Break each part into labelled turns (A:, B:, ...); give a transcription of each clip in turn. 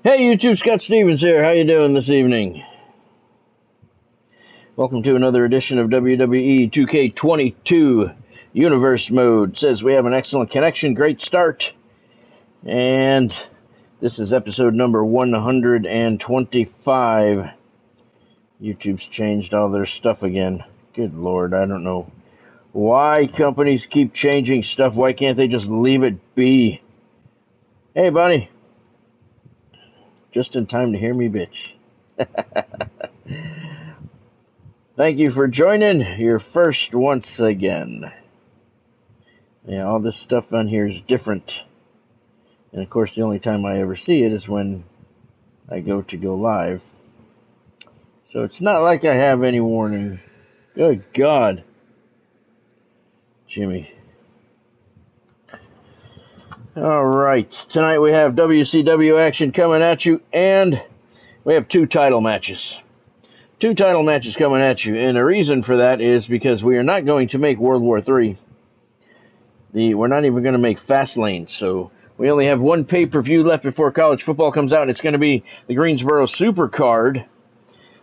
A: Hey YouTube, Scott Stevens here. How you doing this evening? Welcome to another edition of WWE 2K22 Universe Mode. It says we have an excellent connection, great start, and this is episode number 125. YouTube's changed all their stuff again. Good Lord, I don't know why companies keep changing stuff. Why can't they just leave it be? Hey, buddy. Just in time to hear me bitch. Thank you for joining. You're first once again. Yeah, all this stuff on here is different. And of course, the only time I ever see it is when I go live. So it's not like I have any warning. Good God. Jimmy. Alright, tonight we have WCW action coming at you, and we have two title matches. Two title matches coming at you, and the reason for that is because we are not going to make World War III. We're not even going to make Fastlane, so we only have one pay-per-view left before college football comes out, and it's going to be the Greensboro Supercard.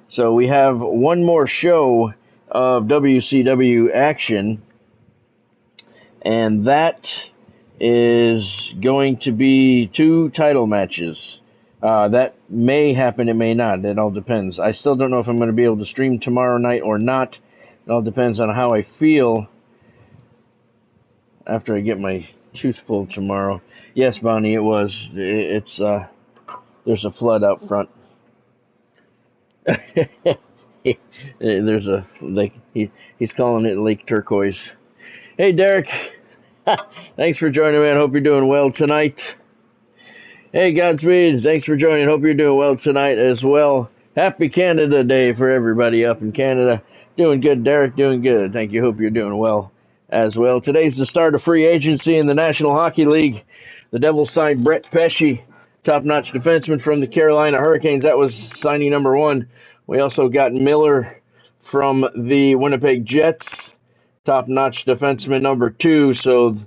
A: So we have one more show of WCW action, and that is going to be two title matches. That may happen, it may not. It all depends. I still don't know if I'm going to be able to stream tomorrow night or not. It all depends on how I feel after I get my tooth pulled tomorrow. Yes, Bonnie, it was. It's there's a flood out front. There's a lake. He's calling it Lake Turquoise. Hey, Derek. Thanks for joining me. I hope you're doing well tonight. Hey, Godspeed. Thanks for joining. Hope you're doing well tonight as well. Happy Canada Day for everybody up in Canada. Doing good, Derek. Doing good. Thank you. Hope you're doing well as well. Today's the start of free agency in the National Hockey League. The Devils signed Brett Pesce, top-notch defenseman from the Carolina Hurricanes. That was signing number one. We also got Miller from the Winnipeg Jets, top-notch defenseman number two. So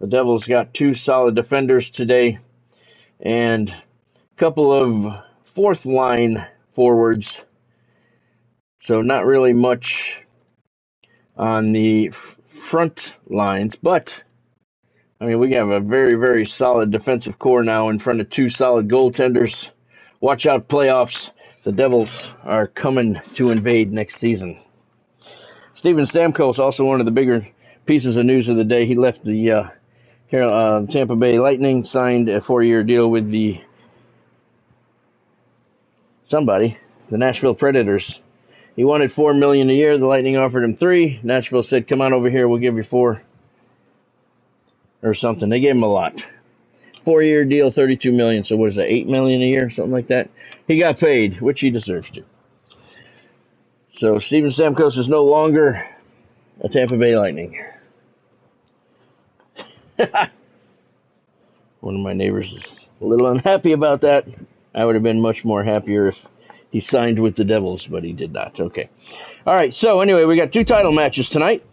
A: the Devils got two solid defenders today and a couple of fourth-line forwards. So not really much on the front lines, but I mean, we have a very, very solid defensive core now in front of two solid goaltenders. Watch out, playoffs. The Devils are coming to invade next season. Steven Stamkos, also one of the bigger pieces of news of the day. He left the Tampa Bay Lightning, signed a 4-year deal with the Nashville Predators. He wanted $4 million a year. The Lightning offered him $3 million. Nashville said, "Come on over here, we'll give you $4 million," or something. They gave him a lot. 4-year deal, $32 million. So what is that, $8 million a year, something like that? He got paid, which he deserves to. So Steven Stamkos is no longer a Tampa Bay Lightning. One of my neighbors is a little unhappy about that. I would have been much more happier if he signed with the Devils, but he did not. Okay. All right, so anyway, we got two title matches tonight.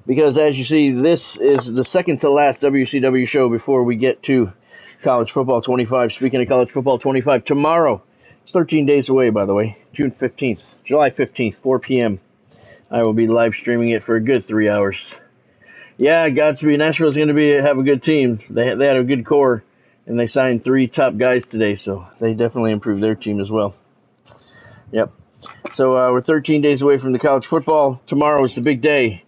A: Because as you see, this is the second to last WCW show before we get to College Football 25. Speaking of College Football 25, tomorrow, it's 13 days away, by the way, June 15th, July 15th, 4 p.m. I will be live streaming it for a good 3 hours. Yeah, Godspeed. Nashville's going to have a good team. They had a good core, and they signed 3 top guys today, so they definitely improved their team as well. Yep. So we're 13 days away from the college football. Tomorrow is the big day.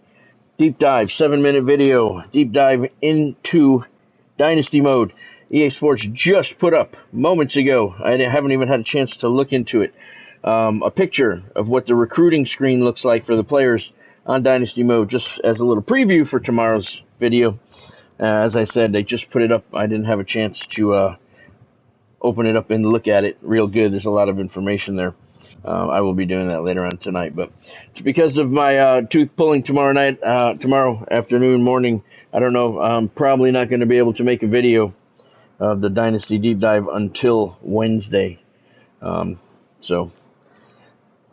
A: Deep dive, 7-minute video. Deep dive into Dynasty Mode. EA Sports just put up moments ago. I haven't even had a chance to look into it. A picture of what the recruiting screen looks like for the players on Dynasty Mode, just as a little preview for tomorrow's video. As I said, they just put it up. I didn't have a chance to open it up and look at it real good. There's a lot of information there. I will be doing that later on tonight, but it's because of my tooth pulling tomorrow afternoon, morning. I don't know. I'm probably not going to be able to make a video of the Dynasty Deep Dive until Wednesday. So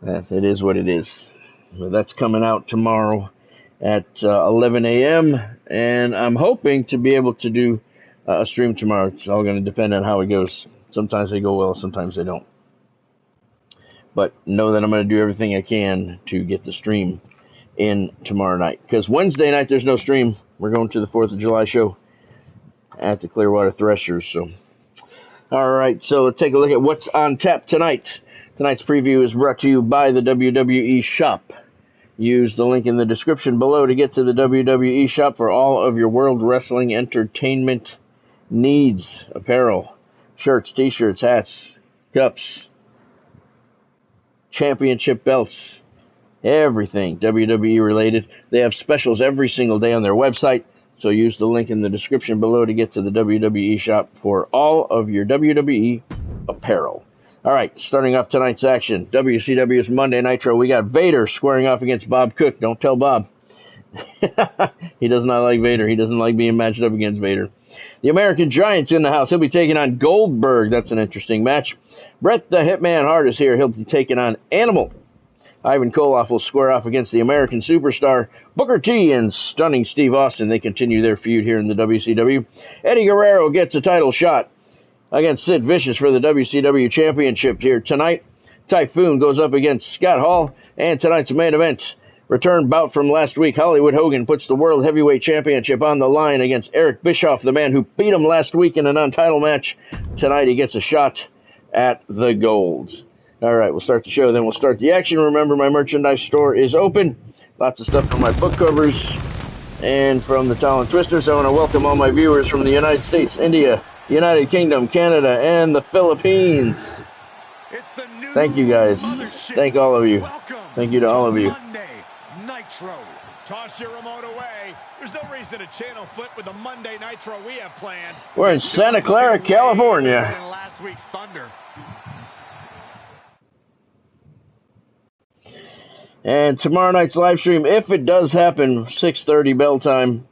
A: it is what it is. So that's coming out tomorrow at 11 a.m. And I'm hoping to be able to do a stream tomorrow. It's all going to depend on how it goes. Sometimes they go well, sometimes they don't. But know that I'm going to do everything I can to get the stream in tomorrow night. Because Wednesday night, there's no stream. We're going to the 4th of July show at the Clearwater Threshers. So, all right, so let's take a look at what's on tap tonight. Tonight's preview is brought to you by the WWE Shop. Use the link in the description below to get to the WWE Shop for all of your World Wrestling Entertainment needs. Apparel, shirts, t-shirts, hats, cups, championship belts, everything WWE related. They have specials every single day on their website, so use the link in the description below to get to the WWE Shop for all of your WWE apparel. All right, starting off tonight's action, WCW's Monday Nitro. We got Vader squaring off against Bob Cook. Don't tell Bob. He does not like Vader. He doesn't like being matched up against Vader. The American Giant's in the house. He'll be taking on Goldberg. That's an interesting match. Bret the Hitman Hart is here. He'll be taking on Animal. Ivan Koloff will square off against the American Superstar Booker T and Stunning Steve Austin. They continue their feud here in the WCW. Eddie Guerrero gets a title shot against Sid Vicious for the WCW Championship here tonight. Typhoon goes up against Scott Hall. And tonight's main event, return bout from last week. Hollywood Hogan puts the World Heavyweight Championship on the line against Eric Bischoff, the man who beat him last week in a non-title match. Tonight he gets a shot at the gold. All right, we'll start the show, then we'll start the action. Remember, my merchandise store is open. Lots of stuff from my book covers and from the Talon Twisters. I want to welcome all my viewers from the United States, India, United Kingdom, Canada, and the Philippines. Thank you, guys. Thank all of you. Thank you to all of you.
B: Monday Nitro. Toss your remote away. There's no reason to channel flip with the Monday Nitro we have planned.
A: We're in Santa Clara, California.
B: In last week's Thunder.
A: And tomorrow night's live stream, if it does happen, 6:30 bell time.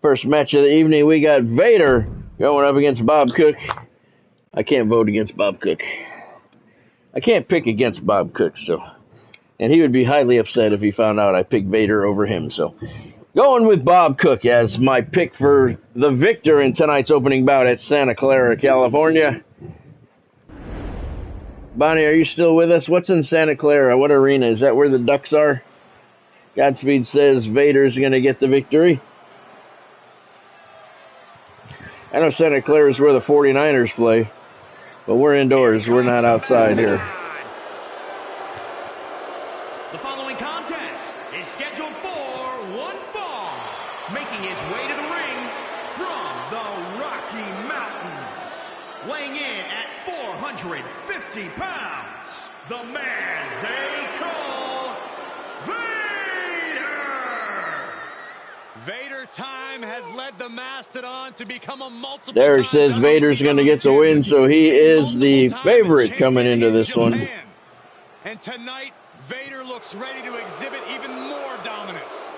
A: First match of the evening, we got Vader going up against Bob Cook. I can't vote against Bob Cook. I can't pick against Bob Cook, so. And he would be highly upset if he found out I picked Vader over him, so. Going with Bob Cook as my pick for the victor in tonight's opening bout at Santa Clara, California. Bonnie, are you still with us? What's in Santa Clara? What arena? Is that where the Ducks are? Godspeed says Vader's going to get the victory. I know Santa Clara is where the 49ers play, but we're indoors. We're not outside here.
C: The following contest is scheduled for one fall. Making his way to the ring from the Rocky Mountains. Weighing in at 450 pounds, the man they call Vader!
B: Vader time has led the Mastodon to become a multiple.
A: There it says Vader's going to get the win, so he is the favorite coming into this one.
B: And tonight, Vader looks ready to exhibit even more dominance.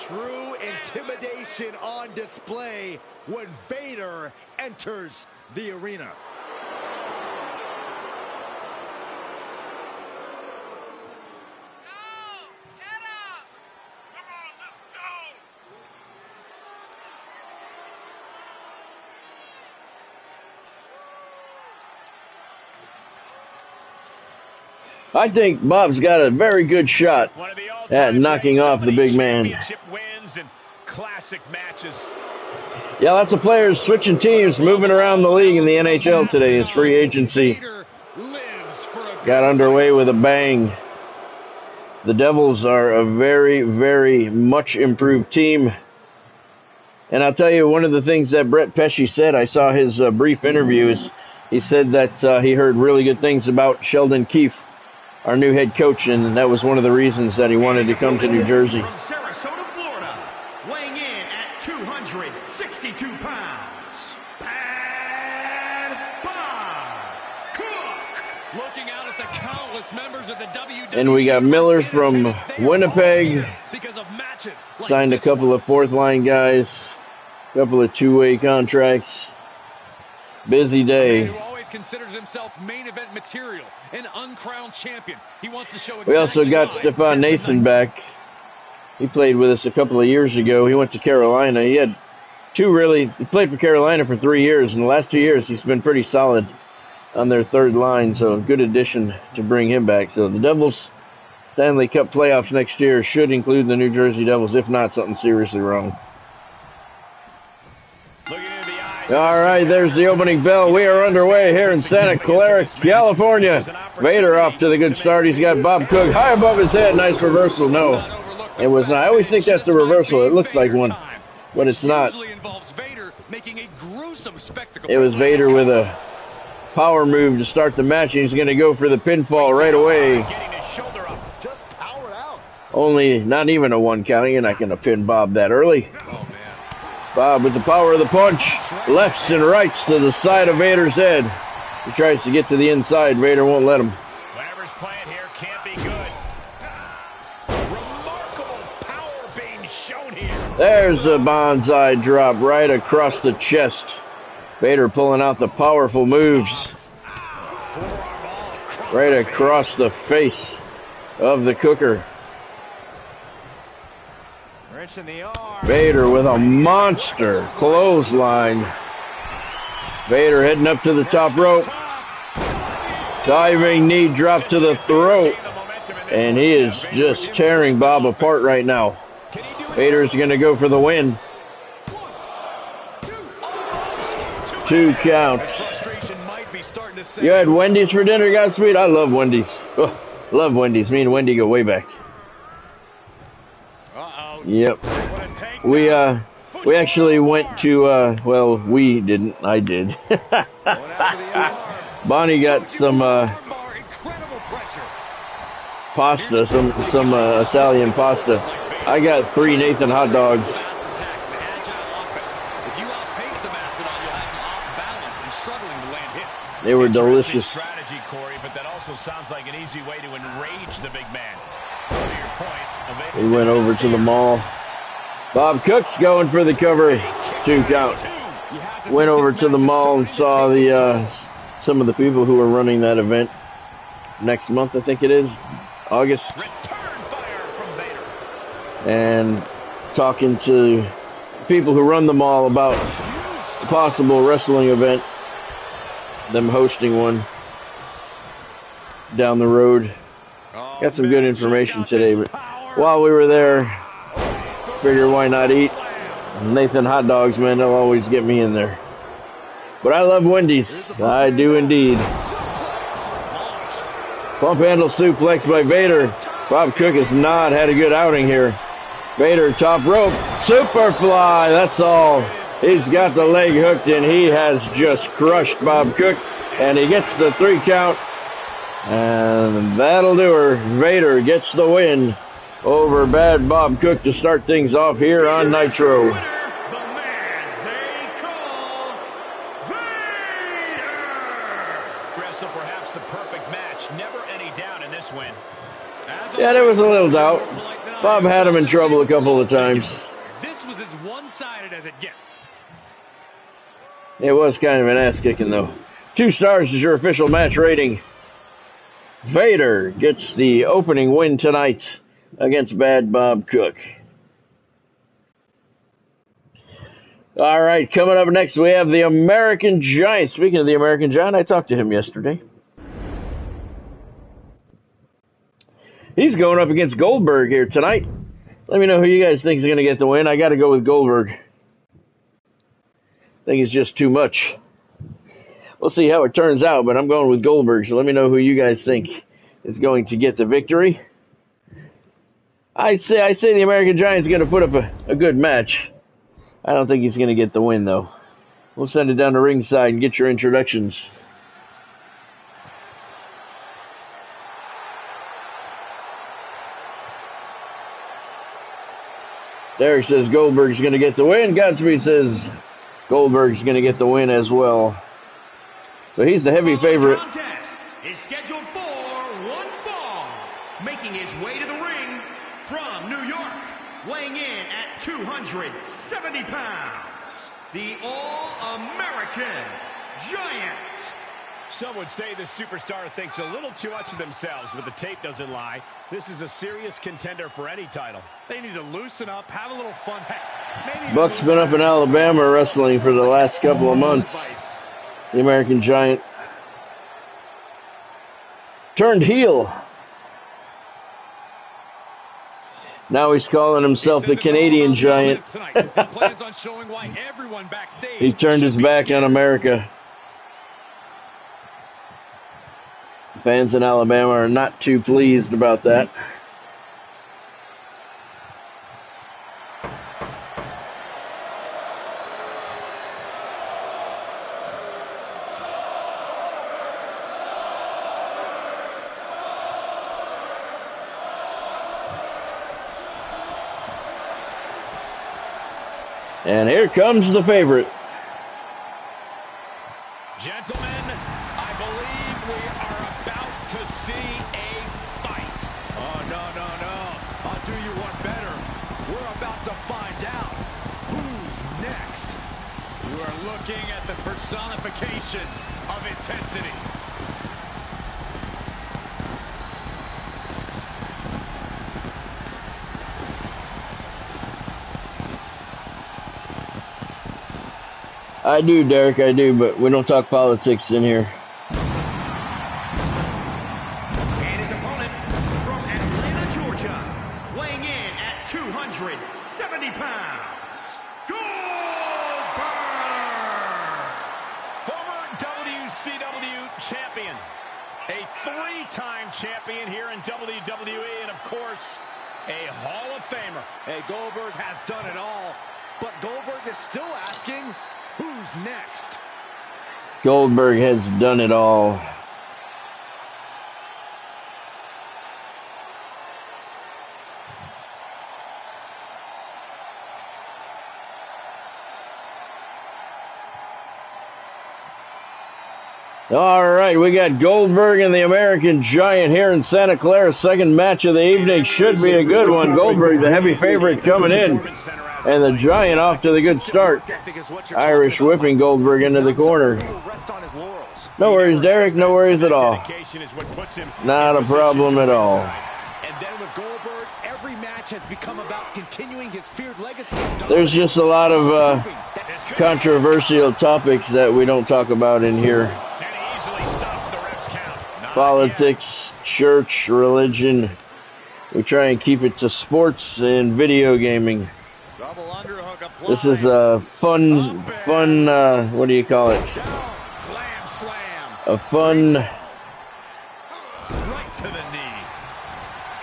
B: True intimidation on display when Vader enters the arena.
A: I think Bob's got a very good shot at knocking off the big man.
B: Wins and classic matches.
A: Yeah, lots of players switching teams, moving around the league in the NHL today as free agency got underway with a bang. The Devils are a very, very much improved team. And I'll tell you, one of the things that Brett Pesci said, I saw his brief interview, is he said that he heard really good things about Sheldon Keefe, our new head coach, and that was one of the reasons that he wanted to come to New Jersey.
C: From Sarasota, Florida, weighing in at 262 pounds, and Bob Cook.
B: Looking out at the countless members of the WWE.
A: And we got Miller from Winnipeg, signed a couple of fourth-line guys, a couple of two-way contracts. Busy day.
B: Who always considers himself main event material, an uncrowned champion. He wants to show
A: We also got Stefan Nason back. He played with us a couple of years ago. He went to Carolina. He had He played for Carolina for 3 years, and the last 2 years he's been pretty solid on their third line, so a good addition to bring him back. So the Devils Stanley Cup playoffs next year should include the New Jersey Devils. If not, something seriously wrong. All right, there's the opening bell. We are underway here in Santa Clara, California. Vader off to the good start. He's got Bob Cook high above his head. Nice reversal. No, it was not. I always think that's a reversal. It looks like one, but it's not. It was Vader with a power move to start the match. He's going to go for the pinfall right away. Only not even a 1 count. You're not going to pin Bob that early. Bob with the power of the punch, lefts and rights to the side of Vader's head. He tries to get to the inside. Vader won't let him.
B: Whatever's playing here can't be good. Remarkable power being shown here.
A: There's a bonsai drop right across the chest. Vader pulling out the powerful moves right across the face of the Cooker. Vader with a monster clothesline. Vader heading up to the top rope. Diving knee drop to the throat. And he is just tearing Bob apart right now. Vader's going to go for the win. 2 counts. You had Wendy's for dinner, Godspeed? I love Wendy's. Oh, love Wendy's. Me and Wendy go way back. Yep. We actually went to, well, we didn't. I did. Bonnie got some pasta, some Italian pasta. I got 3 Nathan hot dogs. They were delicious.
B: Strategy, Corey, but that also sounds like an easy way to enrage the big man. To your point,
A: he went over to the mall. Bob Cook's going for the cover. 2 count. Went over to the mall and saw the some of the people who are running that event next month, I think it is, August. And talking to people who run the mall about a possible wrestling event, them hosting one down the road. Got some good information today, but while we were there, figure why not eat Nathan hot dogs, man. They'll always get me in there. But I love Wendy's. I do indeed. Pump handle suplex by Vader. Bob Cook has not had a good outing here. Vader top rope. Superfly. That's all. He's got the leg hooked and he has just crushed Bob Cook. And he gets the 3 count. And that'll do her. Vader gets the win over Bad Bob Cook to start things off here on Nitro.
B: So perhaps the perfect match. Never any doubt in this win.
A: Yeah, there was a little doubt. Bob had him in trouble a couple of times.
B: This was as one-sided as it gets.
A: It was kind of an ass-kicking, though. 2 stars is your official match rating. Vader gets the opening win tonight against Bad Bob Cook. All right, coming up next, we have the American Giant. Speaking of the American Giant, I talked to him yesterday. He's going up against Goldberg here tonight. Let me know who you guys think is going to get the win. I got to go with Goldberg. I think it's just too much. We'll see how it turns out, but I'm going with Goldberg, so let me know who you guys think is going to get the victory. I say the American Giant's going to put up a good match. I don't think he's going to get the win, though. We'll send it down to ringside and get your introductions. Derek says Goldberg's going to get the win. Godspeed says Goldberg's going to get the win as well. So he's the heavy favorite.
C: The contest is scheduled for 1 fall. Making his way to the ring from New York, weighing in at 270 pounds, the All-American Giant.
B: Some would say the superstar thinks a little too much of themselves, but the tape doesn't lie. This is a serious contender for any title. They need to loosen up, have a little fun.
A: Buck's been up in Alabama wrestling for the last couple of months. The American Giant turned heel. Now he's calling himself the Canadian Giant. He turned his back on America. Fans in Alabama are not too pleased about that. And here comes the favorite.
B: Gentlemen, I believe we are about to see a fight. Oh, no. I'll do you one better. We're about to find out who's next. You are looking at the personification of intensity.
A: I do, Derek, I do, but we don't talk politics in here.
C: And his opponent from Atlanta, Georgia, weighing in at 270 pounds, Goldberg!
B: Former WCW champion, a three-time champion here in WWE, and of course, a Hall of Famer. Hey, Goldberg has done it all, but Goldberg is still asking, who's next?
A: Goldberg has done it all. All right, we got Goldberg and the American Giant here in Santa Clara. Second match of the evening should be a good one. Goldberg, the heavy favorite, coming in. And the Giant off to the good start. Irish whipping Goldberg into the corner. No worries, Derek. No worries at all. Not a problem at all.
B: And then with Goldberg, every match has become about continuing his feared legacy.
A: There's just a lot of controversial topics that we don't talk about in here. Politics, church, religion. We try and keep it to sports and video gaming. This is a fun, what do you call it? A fun,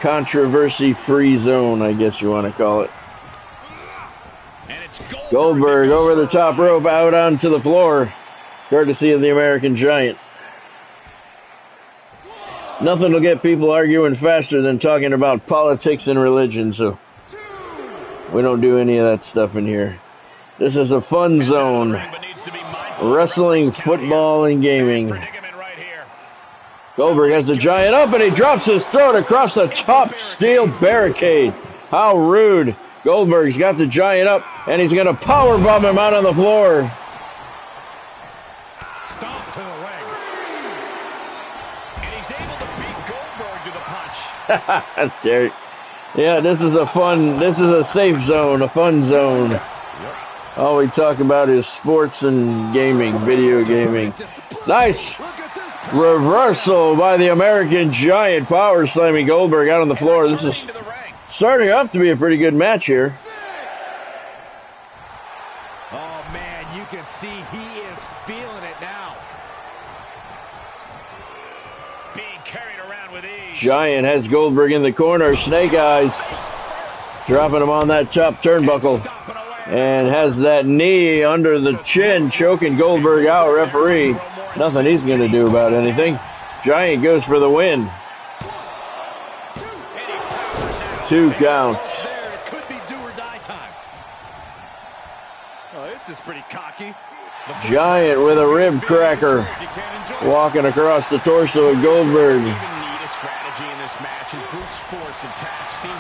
A: controversy-free zone, I guess you want to call it. Goldberg over the top rope, out onto the floor, courtesy of the American Giant. Nothing will get people arguing faster than talking about politics and religion, so we don't do any of that stuff in here. This is a fun zone. Wrestling, football, and gaming. Goldberg has the Giant up, and he drops his throat across the top steel barricade. How rude. Goldberg's got the Giant up, and he's going to powerbomb him out on the floor.
B: Stomp to the leg. And he's able to beat Goldberg to the punch.
A: Derek. Yeah, this is a safe zone, a fun zone. All we talk about is sports and gaming, video gaming. Nice reversal by the American Giant, power slamming Goldberg out on the floor. This is starting up to be a pretty good match here.
B: Oh, man, you can see he is feeling it now. Being carried around with ease.
A: Giant has Goldberg in the corner. Snake Eyes dropping him on that top turnbuckle. And has that knee under the chin, choking Goldberg out. Referee, nothing he's going to do about anything. Giant goes for the win. 2 count.
B: It could be do or die time. Oh, this is pretty cocky.
A: Giant with a rib cracker, walking across the torso of Goldberg.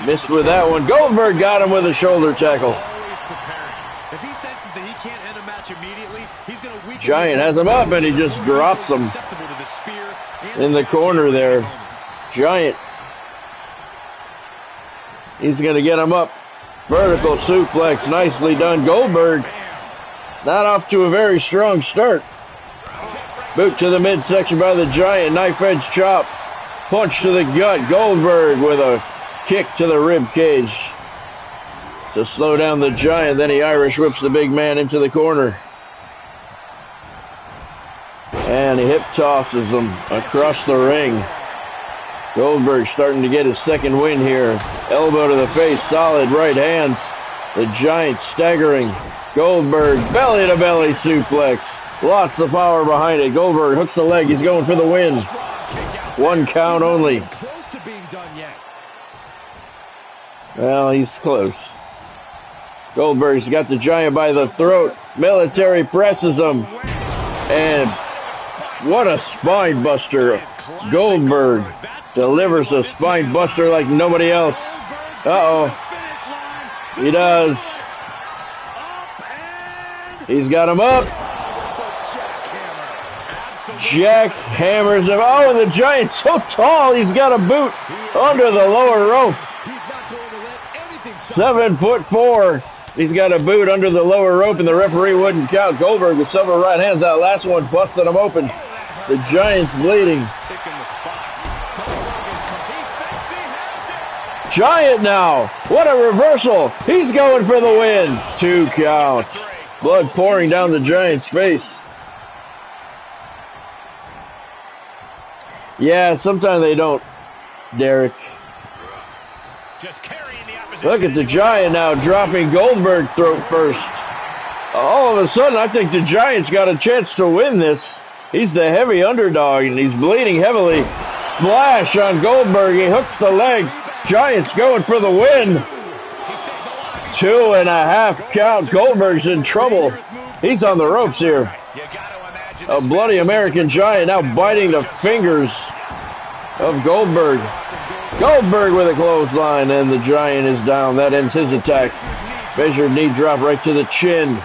A: Missed with that one. Goldberg got him with a shoulder tackle.
B: If he senses that he can't end a match immediately, he's going to weaken.
A: Giant has him up, and he just drops him in the corner there. Giant. He's going to get him up. Vertical suplex, nicely done. Goldberg not off to a very strong start. Boot to the midsection by the Giant. Knife edge chop. Punch to the gut. Goldberg with a kick to the rib cage to slow down the Giant. Then he Irish whips the big man into the corner. And he hip tosses him across the ring. Goldberg starting to get his second win here. Elbow to the face, solid right hands. The Giant staggering. Goldberg belly to belly suplex. Lots of power behind it. Goldberg hooks the leg. He's going for the win. 1 count only. Well, he's close. Goldberg's got the Giant by the throat. Military presses him. And what a spine buster. Goldberg delivers a spine buster like nobody else. Uh-oh. He does. He's got him up. Jack hammers him. Oh, and the Giant's so tall, he's got a boot under the lower rope. 7'4". He's got a boot under the lower rope, and the referee wouldn't count. Goldberg with several right hands. That last one busted him open. The Giant's bleeding. Giant now. What a reversal. He's going for the win. 2 count. Blood pouring down the Giant's face. Yeah, sometimes they don't, Derek. Look at the Giant now dropping Goldberg throat first. All of a sudden, I think the Giant's got a chance to win this. He's the heavy underdog, and he's bleeding heavily. Splash on Goldberg. He hooks the leg. Giant's going for the win. 2.5 count. Goldberg's in trouble. He's on the ropes here. A bloody American Giant now biting the fingers of Goldberg. Goldberg with a clothesline, and the Giant is down. That ends his attack. Measured knee drop right to the chin.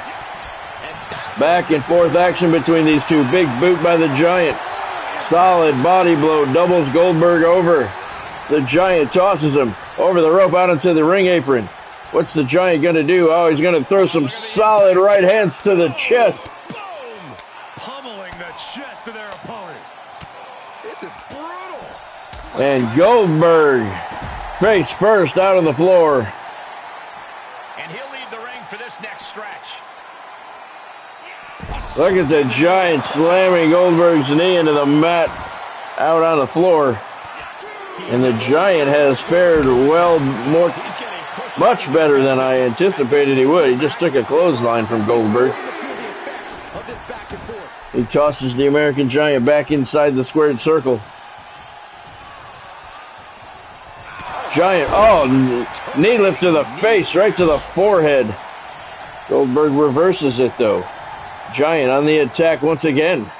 A: Back and forth action between these two. Big boot by the Giant. Solid body blow. Doubles Goldberg over. The Giant tosses him over the rope out into the ring apron. What's the Giant going to do? Oh, he's going to throw some solid right hands to the chest.
B: Chest of their opponent. This is brutal.
A: And Goldberg face first out on the floor.
C: And he'll leave the ring for this next stretch.
A: Look at the Giant slamming Goldberg's knee into the mat out on the floor. And the Giant has fared much better than I anticipated he would. He just took a clothesline from Goldberg. He tosses the American Giant back inside the squared circle. Giant, knee lift to the face, right to the forehead. Goldberg reverses it, though. Giant on the attack once again.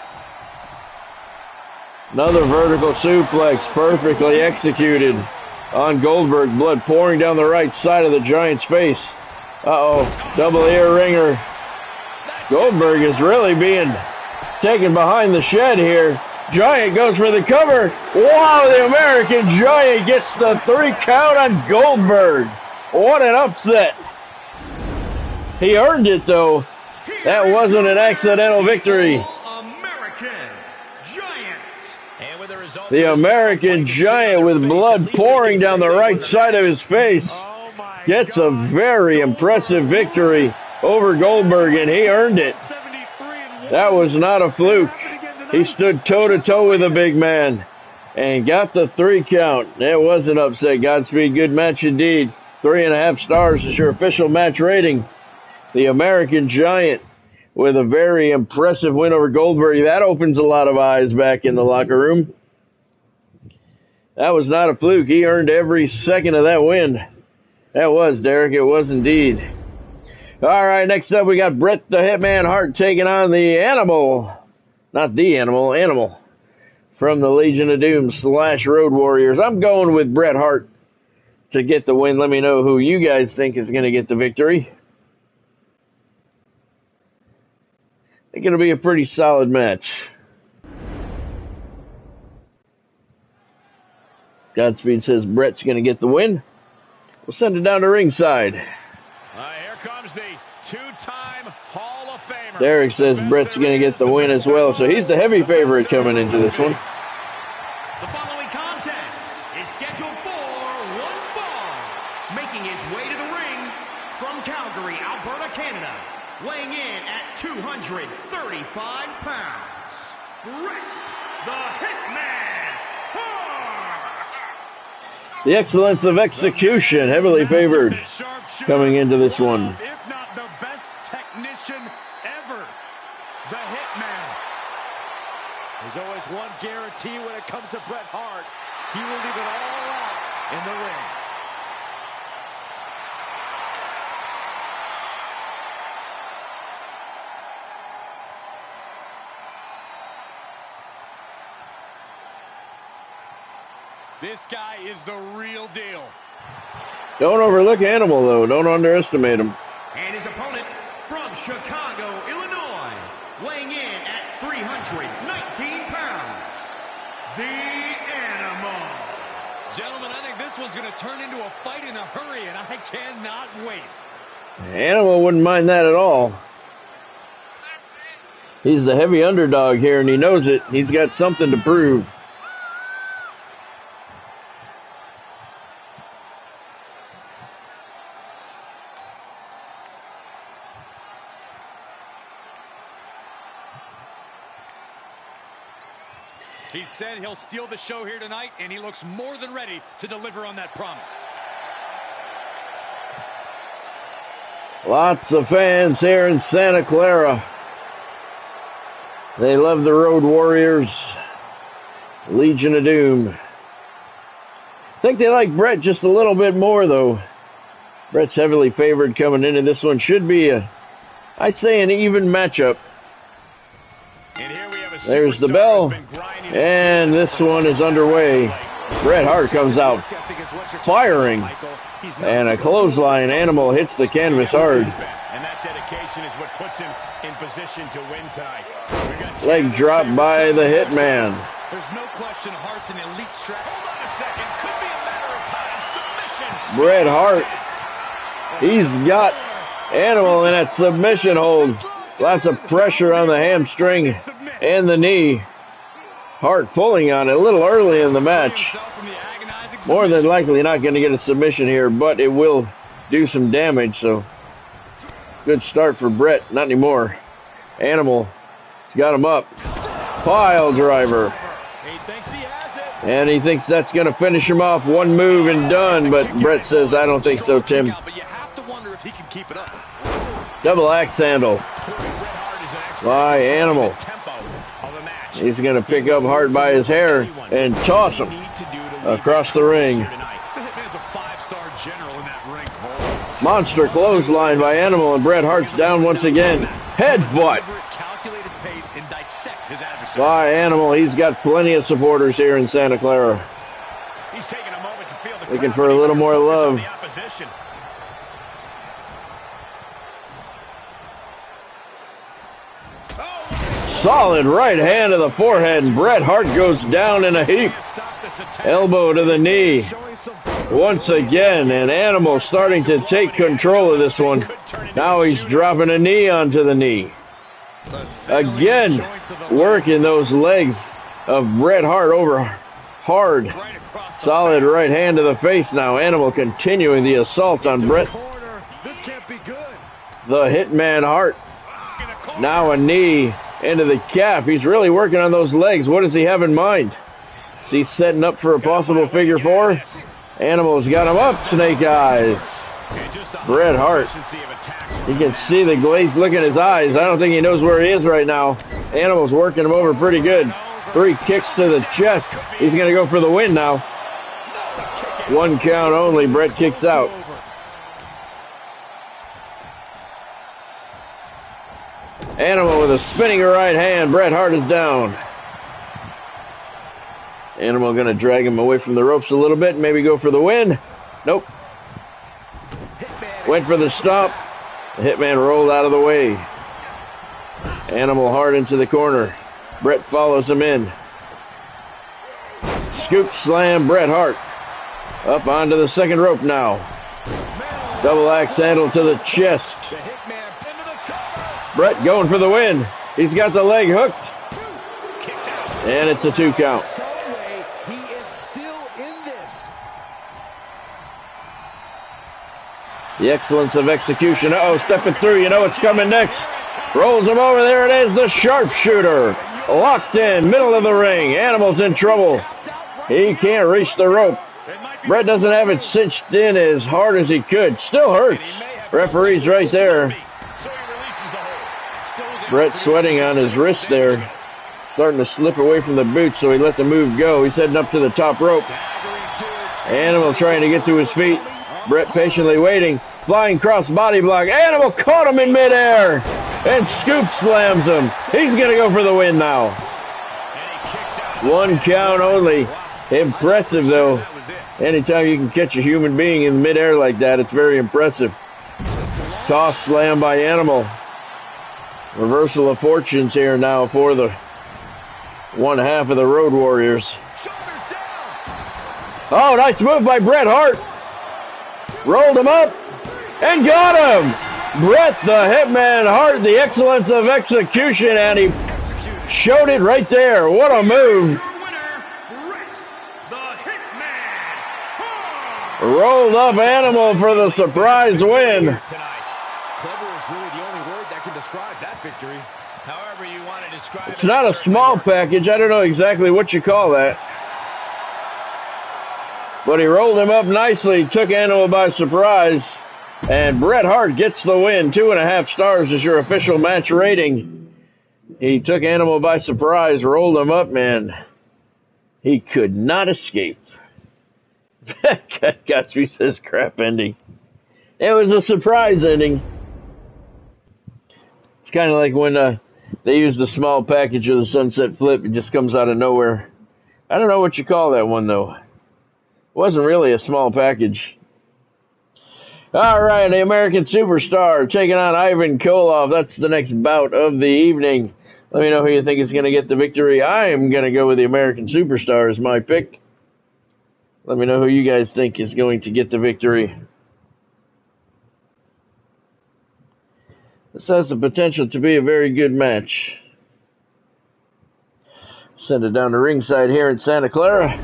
A: Another vertical suplex, perfectly executed on Goldberg. Blood pouring down the right side of the Giant's face. Double ear ringer. Goldberg is really being taken behind the shed here. Giant goes for the cover. Wow, the American Giant gets the 3 count on Goldberg. What an upset. He earned it, though. That wasn't an accidental victory. The American Giant, with blood pouring down the right side of his face, gets a very impressive victory over Goldberg, and he earned it. That was not a fluke. He stood toe-to-toe with the big man and got the 3 count. It was an upset. Godspeed, good match indeed. 3.5 stars is your official match rating. The American Giant with a very impressive win over Goldberg. That opens a lot of eyes back in the locker room. That was not a fluke. He earned every second of that win. That was, Derek. It was indeed. All right, next up we got Bret the Hitman Hart taking on the Animal. Not the Animal, Animal. From the Legion of Doom / Road Warriors. I'm going with Bret Hart to get the win. Let me know who you guys think is going to get the victory. think it'll be a pretty solid match. Godspeed says Brett's going to get the win. We'll send it down to ringside.
B: Here comes the two-time Hall of Famer.
A: Derek says Brett's going to get the win as well, so he's the heavy favorite coming into this one.
C: The following contest is scheduled for one fall. Making his way to the ring from Calgary, Alberta, Canada. Weighing in at 235 pounds. Brett the Hitman Hart.
A: The excellence of execution, heavily favored coming into this one.
B: If not the best technician ever, the Hitman. There's always one guarantee when it comes to Bret Hart. He will leave it all out in the ring. This guy is the real deal.
C: Don't
A: overlook Animal, though. Don't underestimate him.
C: And his opponent from Chicago, Illinois, weighing in at 319 pounds, the Animal.
B: Gentlemen, I think this one's going to turn into a fight in a hurry, and I cannot wait.
A: Animal wouldn't mind that at all. He's the heavy underdog here, and he knows it. He's got something to prove.
B: He said he'll steal the show here tonight, and he looks more than ready to deliver on that promise.
A: Lots of fans here in Santa Clara. They love the Road Warriors, Legion of Doom. I think they like Bret just a little bit more, though. Bret's heavily favored coming into this one. Should be, I say, an even matchup. There's the bell, and this one is underway. Bret Hart comes out firing, and a clothesline. Animal hits the canvas hard.
B: And that dedication is what puts him in position to win tonight.
A: Leg drop by the Hitman.
B: There's no question Hart's an elite strap. Hold on a second. Could be a matter of time. Submission.
A: Bret Hart. He's got Animal in that submission hold. Lots of pressure on the hamstring and the knee. Hart pulling on it a little early in the match. More than likely not going to get a submission here, but it will do some damage, so good start for Bret. Not anymore. Animal has got him up. Pile driver. And he thinks that's going to finish him off. One move and done, but Bret says, I don't think so, Tim. Double axe handle by Animal. He's going to pick up Hart by his hair and toss him across the ring. Monster clothesline by Animal, and Bret Hart's down once again. Headbutt by Animal. He's got plenty of supporters here in Santa Clara. Looking for a little more love. Solid right hand to the forehead, and Bret Hart goes down in a heap. Elbow to the knee. Once again, and Animal starting to take control of this one. Now he's dropping a knee onto the knee. Again, working those legs of Bret Hart over hard. Solid right hand to the face now. Animal continuing the assault on Bret. The Hitman Hart. Now a knee into the calf. He's really working on those legs. What does he have in mind? Is he setting up for a possible figure four? Animal's got him up. Snake eyes. Bret Hart. You can see the glazed look in his eyes. I don't think he knows where he is right now. Animal's working him over pretty good. 3 kicks to the chest. He's going to go for the win now. 1 count only. Bret kicks out. Animal with a spinning right hand. Bret Hart is down. Animal going to drag him away from the ropes a little bit. Maybe go for the win. Nope. Went for the stomp. The Hitman rolled out of the way. Animal hard into the corner. Bret follows him in. Scoop slam Bret Hart. Up onto the second rope now. Double axe handle to the chest. Bret going for the win. He's got the leg hooked. And it's a 2 count.
B: He is still in this.
A: The excellence of execution. Uh-oh, stepping through. You know what's coming next. Rolls him over. There it is. The sharpshooter. Locked in. Middle of the ring. Animal's in trouble. He can't reach the rope. Bret doesn't have it cinched in as hard as he could. Still hurts. Referee's right there. Bret sweating on his wrist there. Starting to slip away from the boot, so he let the move go. He's heading up to the top rope. Animal trying to get to his feet. Bret patiently waiting. Flying cross body block. Animal caught him in midair. And scoop slams him. He's going to go for the win now. 1 count only. Impressive, though. Anytime you can catch a human being in midair like that, it's very impressive. Toss slam by Animal. Reversal of fortunes here now for the one half of the Road Warriors. Oh, nice move by Bret Hart. Rolled him up and got him. Bret the Hitman Hart, the excellence of execution, and he showed it right there. What a move. Rolled up Animal for the surprise win.
B: Clever is really the only word that can describe that victory. However you want to describe it.
A: It's not a small package. I don't know exactly what you call that. But he rolled him up nicely, took Animal by surprise, and Bret Hart gets the win. 2.5 stars is your official match rating. He took Animal by surprise, rolled him up, man. He could not escape. Gatsby says crap ending. It was a surprise ending. It's kind of like when they use the small package of the Sunset Flip. It just comes out of nowhere. I don't know what you call that one, though. It wasn't really a small package. All right, the American Superstar taking on Ivan Koloff. That's the next bout of the evening. Let me know who you think is going to get the victory. I am going to go with the American Superstar as my pick. Let me know who you guys think is going to get the victory. This has the potential to be a very good match. Send it down to ringside here in Santa Clara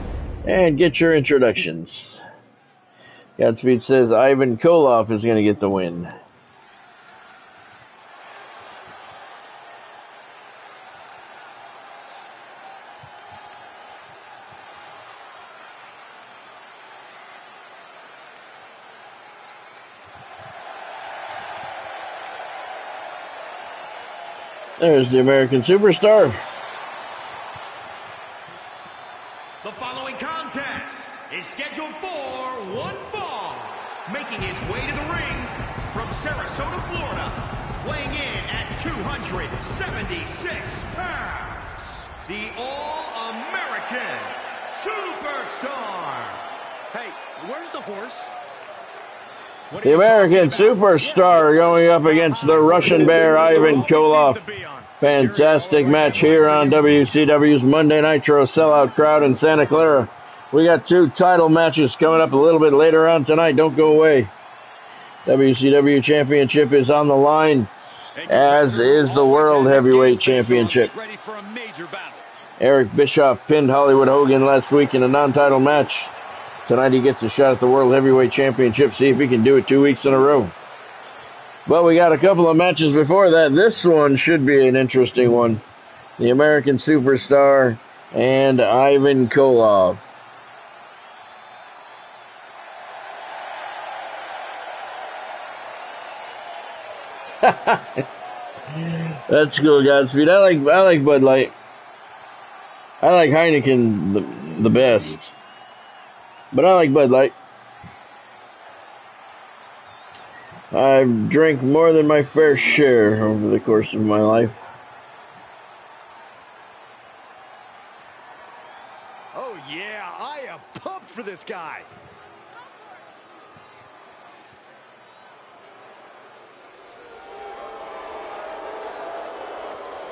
A: and get your introductions. Godspeed says Ivan Koloff is going to get the win. There's the American Superstar.
C: The following contest is scheduled for one fall. Making his way to the ring from Sarasota, Florida, weighing in at 276 pounds, the All-American Superstar.
B: Hey, where's the horse?
A: The American Superstar going up against the Russian Bear, Ivan Koloff. Fantastic match here on WCW's Monday Nitro sellout crowd in Santa Clara. We got 2 title matches coming up a little bit later on tonight. Don't go away. WCW Championship is on the line, as is the World Heavyweight Championship. Eric Bischoff pinned Hollywood Hogan last week in a non-title match. Tonight he gets a shot at the World Heavyweight Championship. See if he can do it 2 weeks in a row. But we got a couple of matches before that. This one should be an interesting one. The American Superstar and Ivan Koloff. That's cool, Godspeed. I like Bud Light. I like Heineken the best. But I like Bud Light. I've drank more than my fair share over the course of my life.
B: Oh yeah, I am pumped for this guy.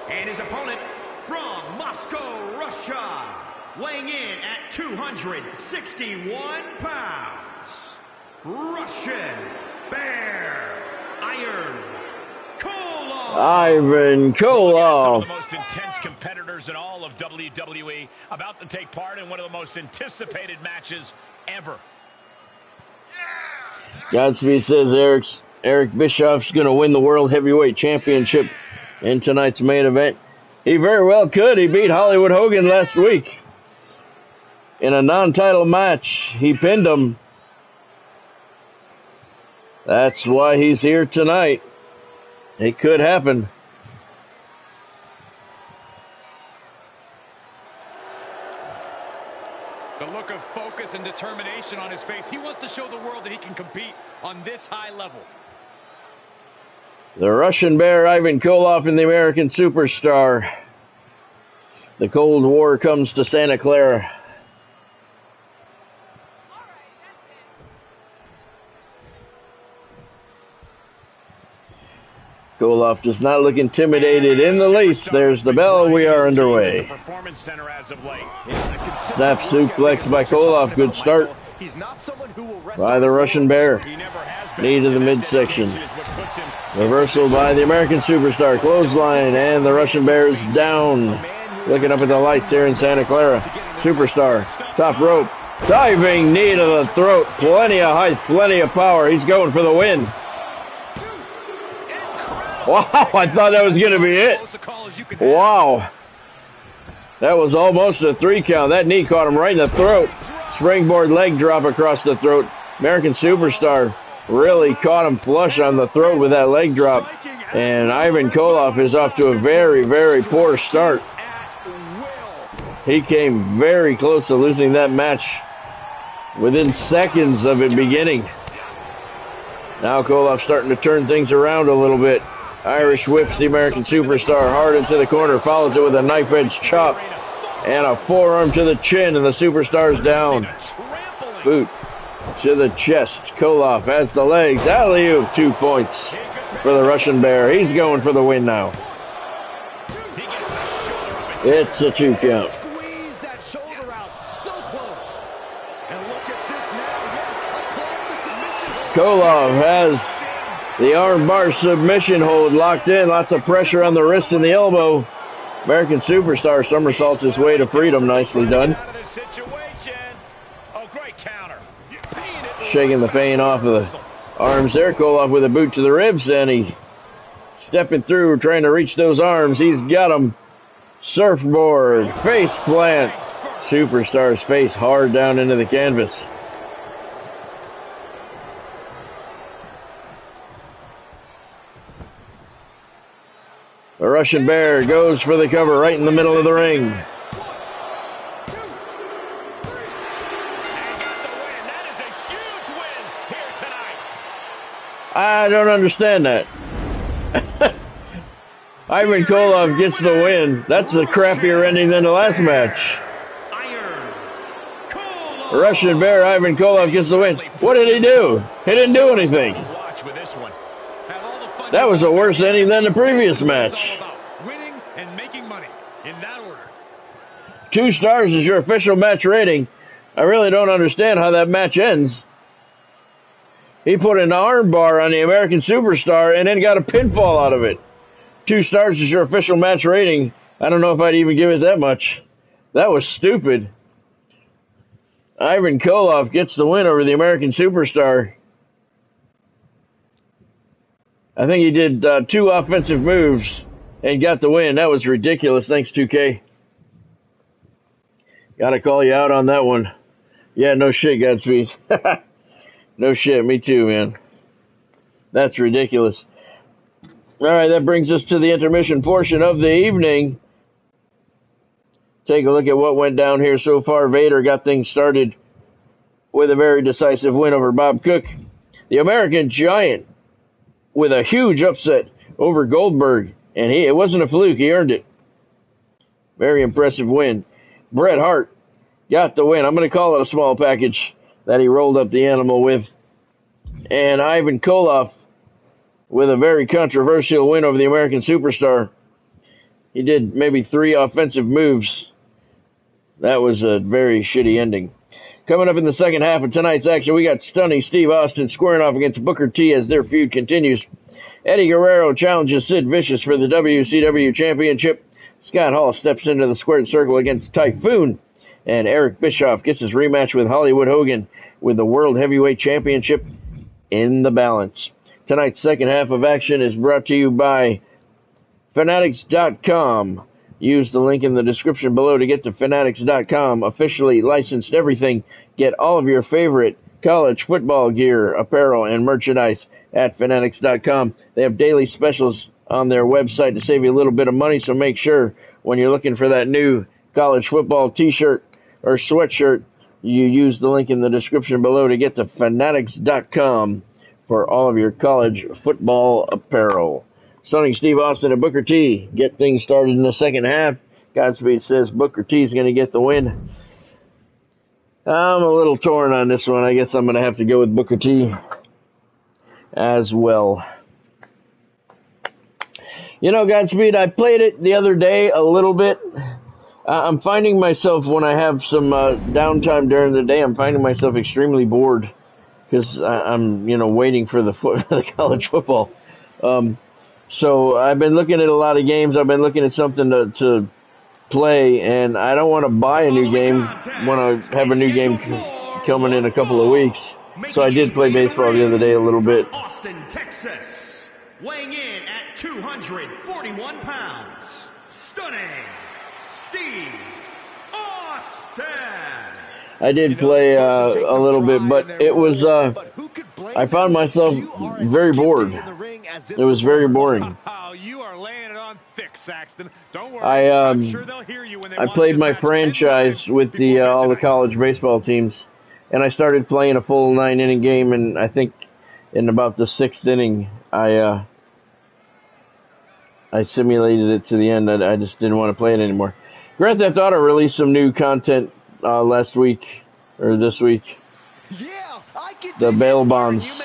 C: And his opponent from Moscow, Russia, weighing in at 261 pounds, Russian Bear, Iron Koloff.
A: Ivan Koloff.
D: Some of the most intense competitors in all of WWE about to take part in one of the most anticipated matches ever.
A: Godspeed says Eric Bischoff's going to win the World Heavyweight Championship in tonight's main event. He very well could. He beat Hollywood Hogan last week in a non-title match. He pinned him. That's why he's here tonight. It could happen.
B: The look of focus and determination on his face. He wants to show the world that he can compete on this high level.
A: The Russian Bear, Ivan Koloff, and the American Superstar. The Cold War comes to Santa Clara. Koloff does not look intimidated in the least. There's the bell. We are underway. Snap suplex by Koloff. Good start by the Russian Bear. Knee to the midsection. Reversal by the American Superstar. Clothesline, and the Russian Bear is down. Looking up at the lights here in Santa Clara. Superstar, top rope. Diving knee to the throat. Plenty of height, plenty of power. He's going for the win. Wow, I thought that was going to be it. Wow. That was almost a 3 count. That knee caught him right in the throat. Springboard leg drop across the throat. American Superstar really caught him flush on the throat with that leg drop. And Ivan Koloff is off to a very, very poor start. He came very close to losing that match within seconds of it beginning. Now Koloff starting to turn things around a little bit. Irish whips the American Superstar hard into the corner, follows it with a knife edge chop and a forearm to the chin, and the Superstar's down. Boot to the chest. Koloff has the legs. Alley-oop, 2 points for the Russian Bear. He's going for the win now. It's a 2 count.
B: Squeeze that shoulder out. So close. And look at this now. Yes, applying the submission hold.
A: Koloff has the armbar submission hold locked in. Lots of pressure on the wrist and the elbow. American Superstar somersaults his way to freedom. Nicely done. Shaking the pain off of the arms there. Koloff with a boot to the ribs, and he stepping through, trying to reach those arms. He's got him. Surfboard, face plant. Superstar's face hard down into the canvas. The Russian Bear goes for the cover right in the middle of the ring. I don't understand that. Ivan Koloff gets the win. That's a crappier ending than the last match. Russian Bear, Ivan Koloff gets the win. What did he do? He didn't do anything. That was a worse ending than the previous match.
B: Winning and making money in that order.
A: 2 stars is your official match rating. I really don't understand how that match ends. He put an arm bar on the American Superstar and then got a pinfall out of it. 2 stars is your official match rating. I don't know if I'd even give it that much. That was stupid. Ivan Koloff gets the win over the American Superstar. I think he did 2 offensive moves and got the win. That was ridiculous. Thanks, 2K. Gotta call you out on that one. Yeah, no shit, Godspeed. No shit, me too, man. That's ridiculous. All right, that brings us to the intermission portion of the evening. Take a look at what went down here so far. Vader got things started with a very decisive win over Bob Cook. The American Giant with a huge upset over Goldberg. And it wasn't a fluke. He earned it. Very impressive win. Bret Hart got the win. I'm going to call it a small package that he rolled up the animal with. And Ivan Koloff with a very controversial win over the American Superstar. He did maybe 3 offensive moves. That was a very shitty ending. Coming up in the second half of tonight's action, we got Stunning Steve Austin squaring off against Booker T as their feud continues. Eddie Guerrero challenges Sid Vicious for the WCW Championship. Scott Hall steps into the squared circle against Typhoon. And Eric Bischoff gets his rematch with Hollywood Hogan with the World Heavyweight Championship in the balance. Tonight's second half of action is brought to you by Fanatics.com. Use the link in the description below to get to Fanatics.com. Officially licensed everything. Get all of your favorite college football gear, apparel, and merchandise at Fanatics.com. They have daily specials on their website to save you a little bit of money, so make sure when you're looking for that new college football t-shirt or sweatshirt, you use the link in the description below to get to Fanatics.com for all of your college football apparel. Stunning Steve Austin and Booker T get things started in the second half. Godspeed says Booker T is going to get the win. I'm a little torn on this one. I guess I'm going to have to go with Booker T as well. You know, Godspeed, I played it the other day a little bit. I'm finding myself, when I have some downtime during the day, I'm finding myself extremely bored because I'm, waiting for the college football. So I've been looking at a lot of games. I've been looking at something to play, and I don't want to buy a new game when I have a new game coming in a couple of weeks. So I did play baseball the other day a little bit.
C: Austin, Texas, weighing in at 241 pounds, Stunning Steve Austin.
A: I did play a little bit, but it was I found myself very bored. It was very boring.
B: You are laying it on thick, Saxton. Don't worry.
A: I'm sure they'll hear you when they I played my franchise with all the college baseball teams, and I started playing a full 9-inning game, and I think in about the 6th inning, I simulated it to the end. I just didn't want to play it anymore. Grand Theft Auto released some new content last week, or this week.
B: Yeah, I can
A: the bail bonds.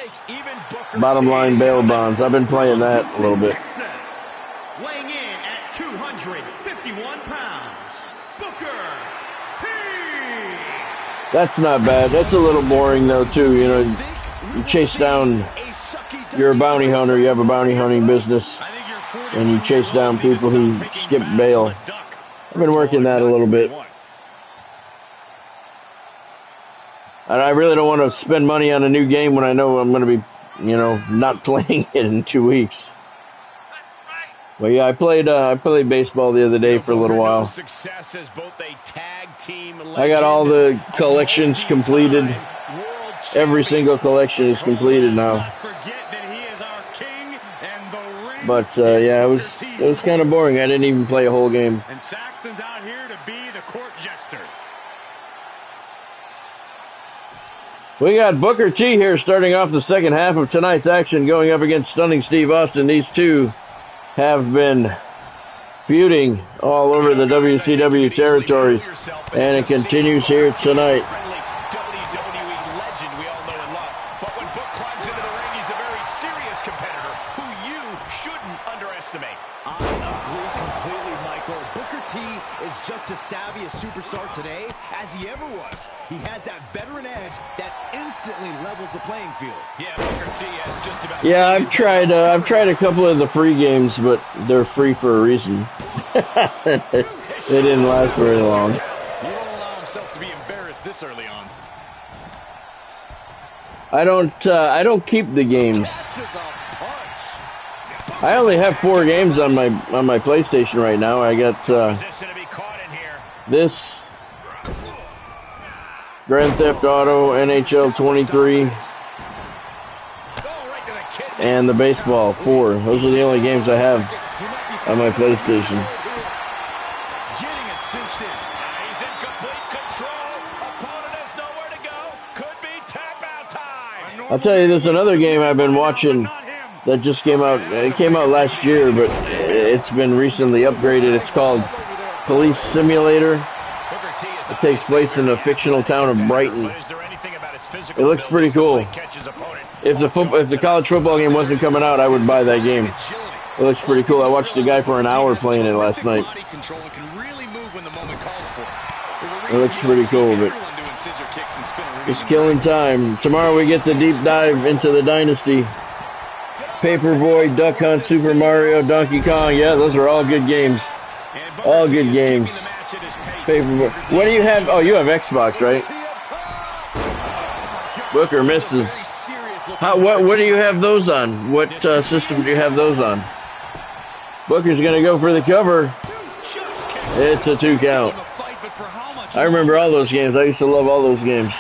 A: Bottom line bail bonds. I've been playing that a little bit.
C: Texas, weighing in at 251 pounds, Booker T.
A: That's not bad. That's a little boring, though, too. You chase down, you're a bounty hunter, you have a bounty hunting business, and you chase down people who skip bail. I've been working that a little bit. And I really don't want to spend money on a new game when I know I'm going to be, not playing it in 2 weeks. Well, yeah, I played baseball the other day for a little while. I got all the collections completed. Every single collection is completed now. But yeah, it was kind of boring. I didn't even play a whole game.
B: And Saxton's out here to be the court jester.
A: We got Booker T here starting off the second half of tonight's action, going up against Stunning Steve Austin. These two have been feuding all over the WCW territories, and it continues here tonight.
B: Just as savvy a superstar today as he ever was. He has that veteran edge that instantly levels the playing field. Yeah, Booker T has just about.
A: Yeah, I've tried a couple of the free games, but they're free for a reason. They didn't last very long.
B: He won't allow himself to be embarrassed this early on.
A: I don't keep the games. I only have 4 games on my PlayStation right now. I got this Grand Theft Auto, NHL 23, and the baseball 4. Those are the only games I have on my PlayStation.
B: Getting it cinched in. He's in complete control. Opponent has nowhere to go. Could be tap out time.
A: I'll tell you, there's another game I've been watching that just came out. It came out last year, but it's been recently upgraded. It's called Police Simulator. It takes place in the fictional town of Brighton. It looks pretty cool. If the college football game wasn't coming out, I would buy that game. It looks pretty cool. I watched a guy for an hour playing it last night. It looks pretty cool, but just killing time. Tomorrow we get the deep dive into the Dynasty. Paperboy, Duck Hunt, Super Mario, Donkey Kong. Yeah, those are all good games. All good games. Paperboy. What do you have? Oh, you have Xbox, right? Booker misses. What do you have those on? What system do you have those on? Booker's going to go for the cover. It's a 2 count. I remember all those games. I used to love all those games.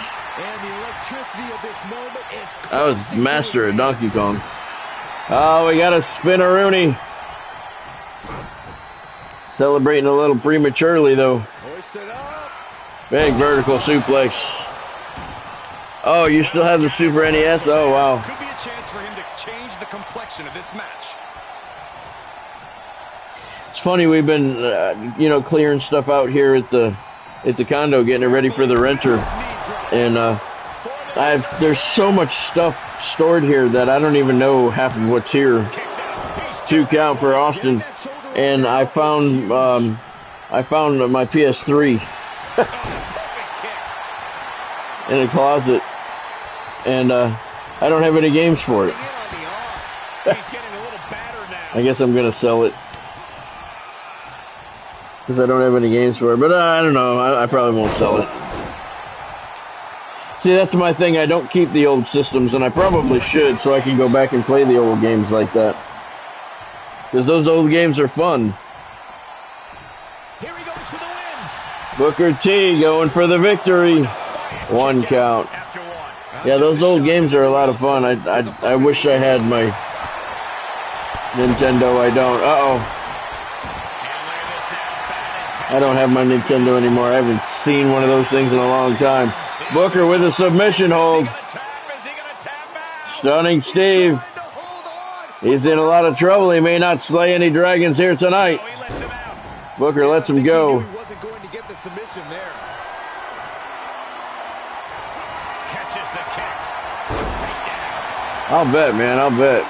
A: I was master at Donkey Kong. Oh, we got a spin-a-rooney. Celebrating a little prematurely, though. Big vertical suplex. Oh, you still have the Super NES? Oh, wow.
B: Could be a chance for him to change the complexion of this match.
A: It's funny, we've been, clearing stuff out here at the condo, getting it ready for the renter, and there's so much stuff stored here that I don't even know half of what's here. 2 count for Austin, and I found my PS3 in a closet, and I don't have any games for it. I guess I'm gonna sell it because I don't have any games for it, but I don't know. I probably won't sell it. See, that's my thing. I don't keep the old systems, and I probably should, so I can go back and play the old games like that. Because those old games are fun.
B: Here he goes for the win.
A: Booker T going for the victory. 1 count. Yeah, those old games are a lot of fun. I wish I had my Nintendo. I don't. Uh-oh. I don't have my Nintendo anymore. I haven't seen one of those things in a long time. Booker with a submission hold. Stunning Steve. He's in a lot of trouble. He may not slay any dragons here tonight. Booker lets him go.
B: He wasn't going to get the submission there. Catches the kick.
A: I'll bet, man. I'll bet.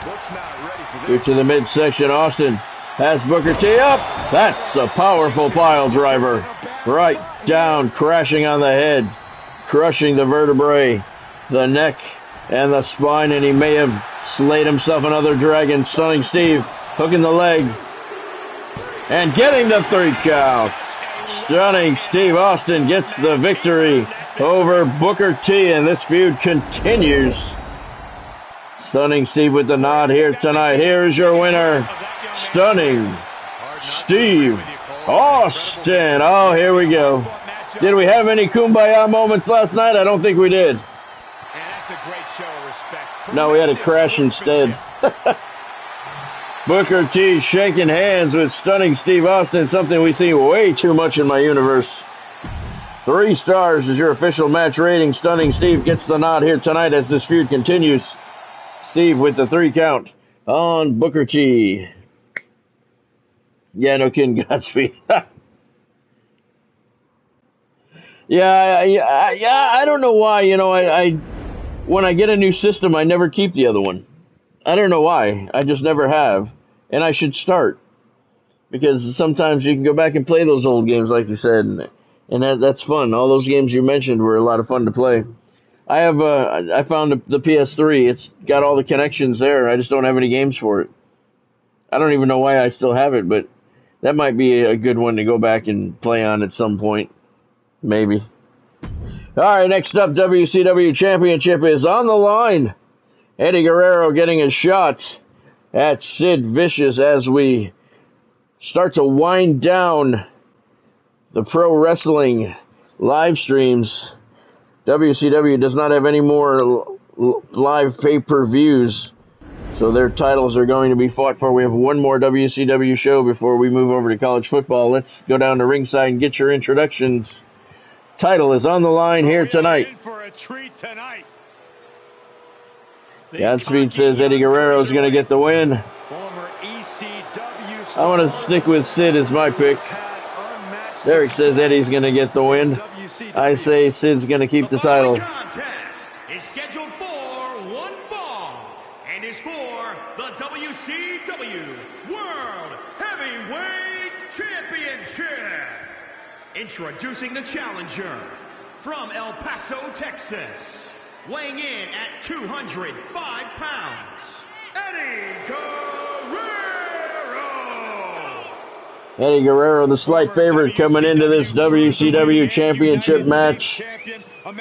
B: Looks not ready for
A: Here
B: this.
A: to the midsection. Austin has Booker T up. That's a powerful pile driver. Right down, crashing on the head, crushing the vertebrae, the neck, and the spine, and he may have slayed himself another dragon. Stunning Steve, hooking the leg, and getting the 3 count. Stunning Steve Austin gets the victory over Booker T, and this feud continues. Stunning Steve with the nod here tonight. Here's your winner, Stunning Steve Austin. Oh, here we go. Did we have any kumbaya moments last night? I don't think we did.
B: And that's a great show of respect.
A: No, we had a crash instead. Booker T shaking hands with Stunning Steve Austin, something we see way too much in my universe. 3 stars is your official match rating. Stunning Steve gets the nod here tonight as this feud continues. Steve with the 3 count on Booker T. Yeah, no kidding, Godspeed. I don't know why. I when I get a new system, I never keep the other one. I don't know why. I just never have. And I should start. Because sometimes you can go back and play those old games, like you said, and that's fun. All those games you mentioned were a lot of fun to play. I found the PS3. It's got all the connections there. I just don't have any games for it. I don't even know why I still have it, but that might be a good one to go back and play on at some point. Maybe. All right, next up, WCW Championship is on the line. Eddie Guerrero getting a shot at Sid Vicious as we start to wind down the pro wrestling live streams. WCW does not have any more live pay-per-views, so their titles are going to be fought for. We have one more WCW show before we move over to college football. Let's go down to ringside and get your introductions. Title is on the line here tonight.
B: For a treat tonight.
A: Godspeed says Eddie Guerrero is going to get the win.
B: Former ECW.
A: I want to stick with Sid as my pick. Derek says Eddie's going to get the win. I say Sid's going to keep the title.
C: Contest is scheduled for one fall and is for Introducing the challenger from El Paso, Texas, weighing in at 205 pounds, Eddie Guerrero.
A: Eddie Guerrero, the slight favorite coming into this WCW Championship match.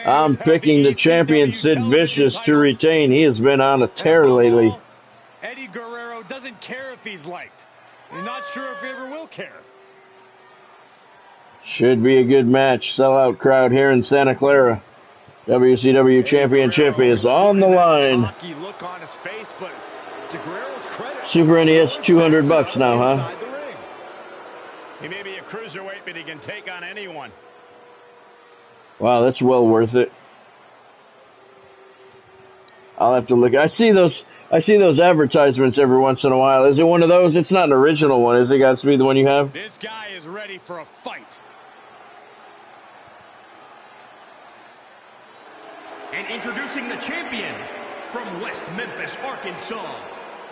A: I'm picking the champion, Sid Vicious, to retain. He has been on a tear lately.
B: Eddie Guerrero doesn't care if he's liked. He's not sure if he ever will care.
A: Should be a good match. Sellout crowd here in Santa Clara. WCW Championship is on the line.
B: Look on his face, but to Guerrero's credit,
A: Super NES, $200 now, huh?
D: He may be a cruiserweight, but he can take on anyone.
A: Wow, that's well worth it. I'll have to look. I see those advertisements every once in a while. Is it one of those? It's not an original one, is it? Got to be the one you have?
B: This guy is ready for a fight.
C: And introducing the champion from West Memphis, Arkansas,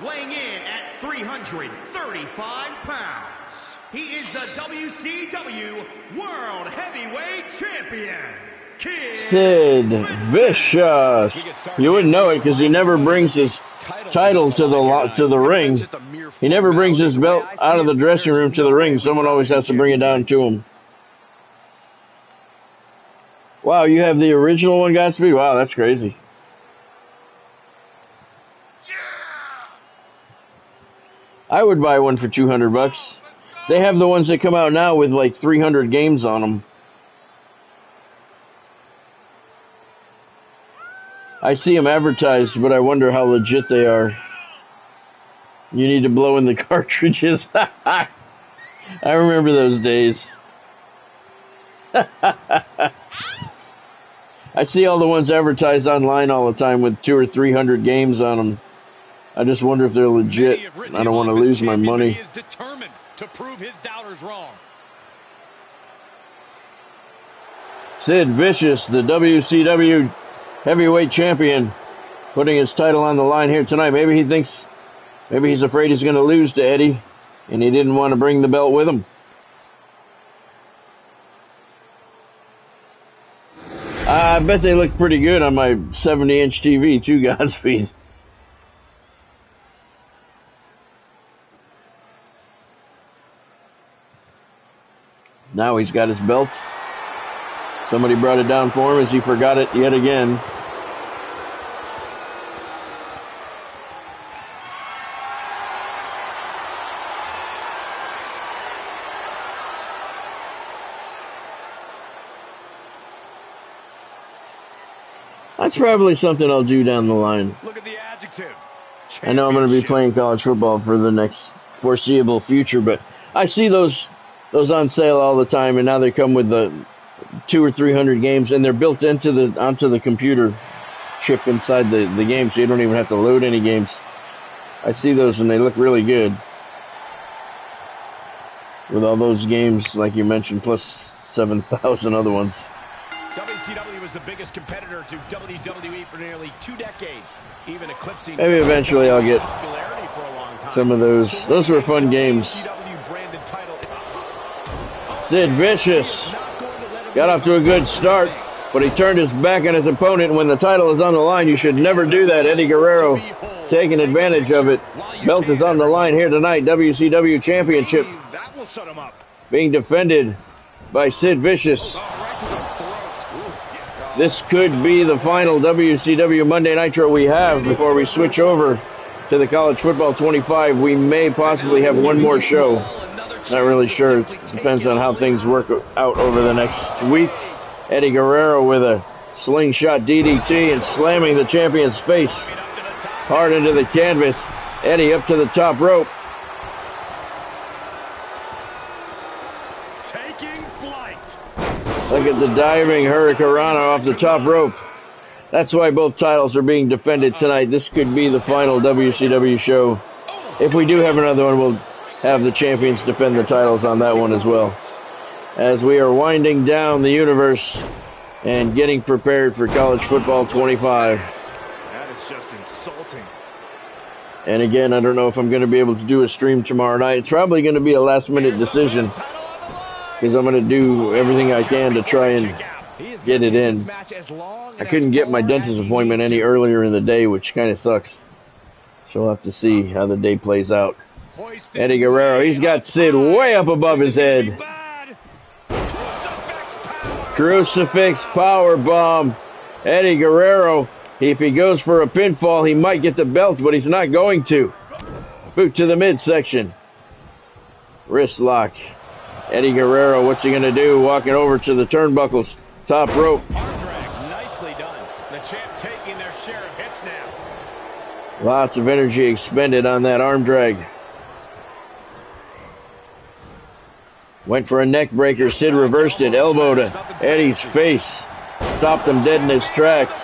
C: weighing in at 335 pounds. He is the WCW World Heavyweight Champion,
A: Sid Vicious. You wouldn't know it because he never brings his title to the ring. He never brings his belt out of the dressing room to the ring. Someone always has to bring it down to him. Wow, you have the original one, Godspeed? Wow, that's crazy. I would buy one for $200. They have the ones that come out now with like 300 games on them. I see them advertised, but I wonder how legit they are. You need to blow in the cartridges. I remember those days. I see all the ones advertised online all the time with 200 or 300 games on them. I just wonder if they're legit. I don't want to lose my money.
B: He is determined to prove his doubters wrong.
A: Sid Vicious, the WCW Heavyweight Champion, putting his title on the line here tonight. Maybe he's afraid he's going to lose to Eddie, and he didn't want to bring the belt with him. I bet they look pretty good on my 70-inch TV too, Godspeed. Now he's got his belt. Somebody brought it down for him as he forgot it yet again. That's probably something I'll do down the line.
B: Look at the adjective.
A: I know I'm going to be playing college football for the next foreseeable future, but I see those on sale all the time, and now they come with the 200 or 300 games, and they're built onto the computer chip inside the game, so you don't even have to load any games. I see those, and they look really good with all those games, like you mentioned, plus 7,000 other ones.
D: WCW was the biggest competitor to WWE for nearly 2 decades, even eclipsing.
A: Maybe eventually I'll get
D: popularity for a long time.
A: some of those. Those were fun games. Sid Vicious got off to a good start, but he turned his back on his opponent. When the title is on the line, you should never do that. Eddie Guerrero taking advantage of it. Belt is on the line here tonight. WCW Championship being defended by Sid Vicious. This could be the final WCW Monday Nitro we have before we switch over to the College Football 25. We may possibly have one more show. Not really sure. It depends on how things work out over the next week. Eddie Guerrero with a slingshot DDT and slamming the champion's face hard into the canvas. Eddie up to the top rope.
B: Taking flight.
A: Look at the diving Hurricanrana off the top rope. That's why both titles are being defended tonight. This could be the final WCW show. If we do have another one, we'll have the champions defend the titles on that one as well. As we are winding down the universe and getting prepared for College Football 25.
B: That is just insulting.
A: And again, I don't know if I'm going to be able to do a stream tomorrow night. It's probably going to be a last-minute decision. because I'm going to do everything I can to try and get it in. I couldn't get my dentist appointment any earlier in the day, which kind of sucks. So we'll have to see how the day plays out. Eddie Guerrero, he's got Sid way up above his head. Crucifix power bomb. Eddie Guerrero, if he goes for a pinfall, he might get the belt, but he's not going to. Boot to the midsection. Wrist lock. Eddie Guerrero, what's he going to do? Walking over to the turnbuckles. Top rope.
D: Nicely done. The champ taking their share of hits now.
A: Lots of energy expended on that arm drag. Went for a neck breaker. Sid reversed it. Elbow to Eddie's face. Stopped him dead in his tracks.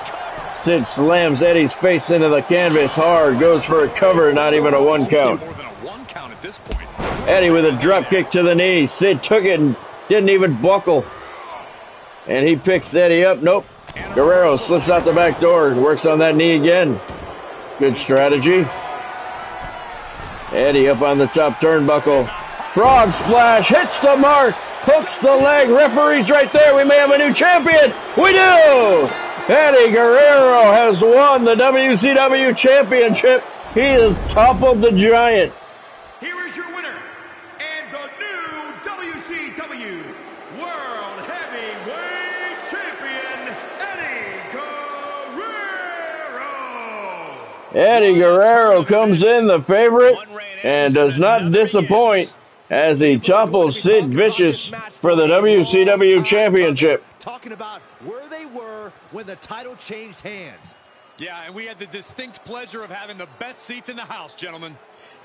A: Sid slams Eddie's face into the canvas hard. Goes for a cover. Not even a 1 count. Eddie with a drop kick to the knee. Sid took it and didn't even buckle. And he picks Eddie up. Nope. Guerrero slips out the back door and works on that knee again. Good strategy. Eddie up on the top turnbuckle. Frog splash, hits the mark, hooks the leg. Referee's right there. We may have a new champion. We do! Eddie Guerrero has won the WCW Championship. He has toppled the Giant.
C: Here is your winner, and the new WCW World Heavyweight Champion, Eddie Guerrero.
A: Eddie Guerrero comes in the favorite and does not disappoint as he topples Sid Vicious for the WCW Championship.
B: Talking about where they were when the title changed hands.
E: Yeah, and we had the distinct pleasure of having the best seats in the house, gentlemen.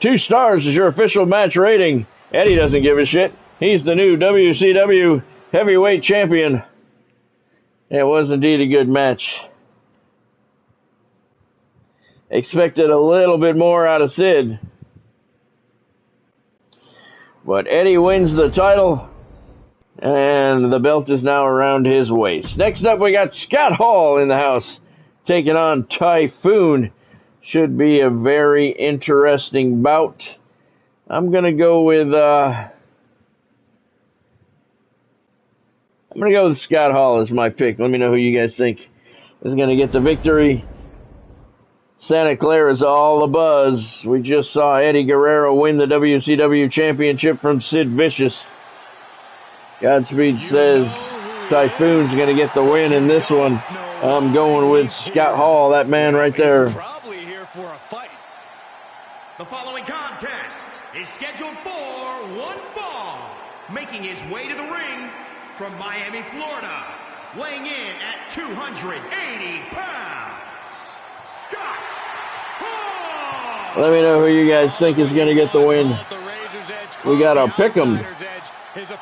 A: 2 stars is your official match rating. Eddie doesn't give a shit. He's the new WCW Heavyweight Champion. It was indeed a good match. Expected a little bit more out of Sid. But Eddie wins the title, and the belt is now around his waist. Next up, we got Scott Hall in the house, taking on Typhoon. Should be a very interesting bout. I'm gonna go with Scott Hall as my pick. Let me know who you guys think is gonna get the victory. Santa Clara is all abuzz. We just saw Eddie Guerrero win the WCW Championship from Sid Vicious. Godspeed says Typhoon's going to get the win in this one. I'm going with Scott Hall, that man right there.
E: Probably here for a fight.
C: The following contest is scheduled for one fall. Making his way to the ring from Miami, Florida, weighing in at 280 pounds, Scott Hall.
A: Let me know who you guys think is going to get the win. We got a pick'em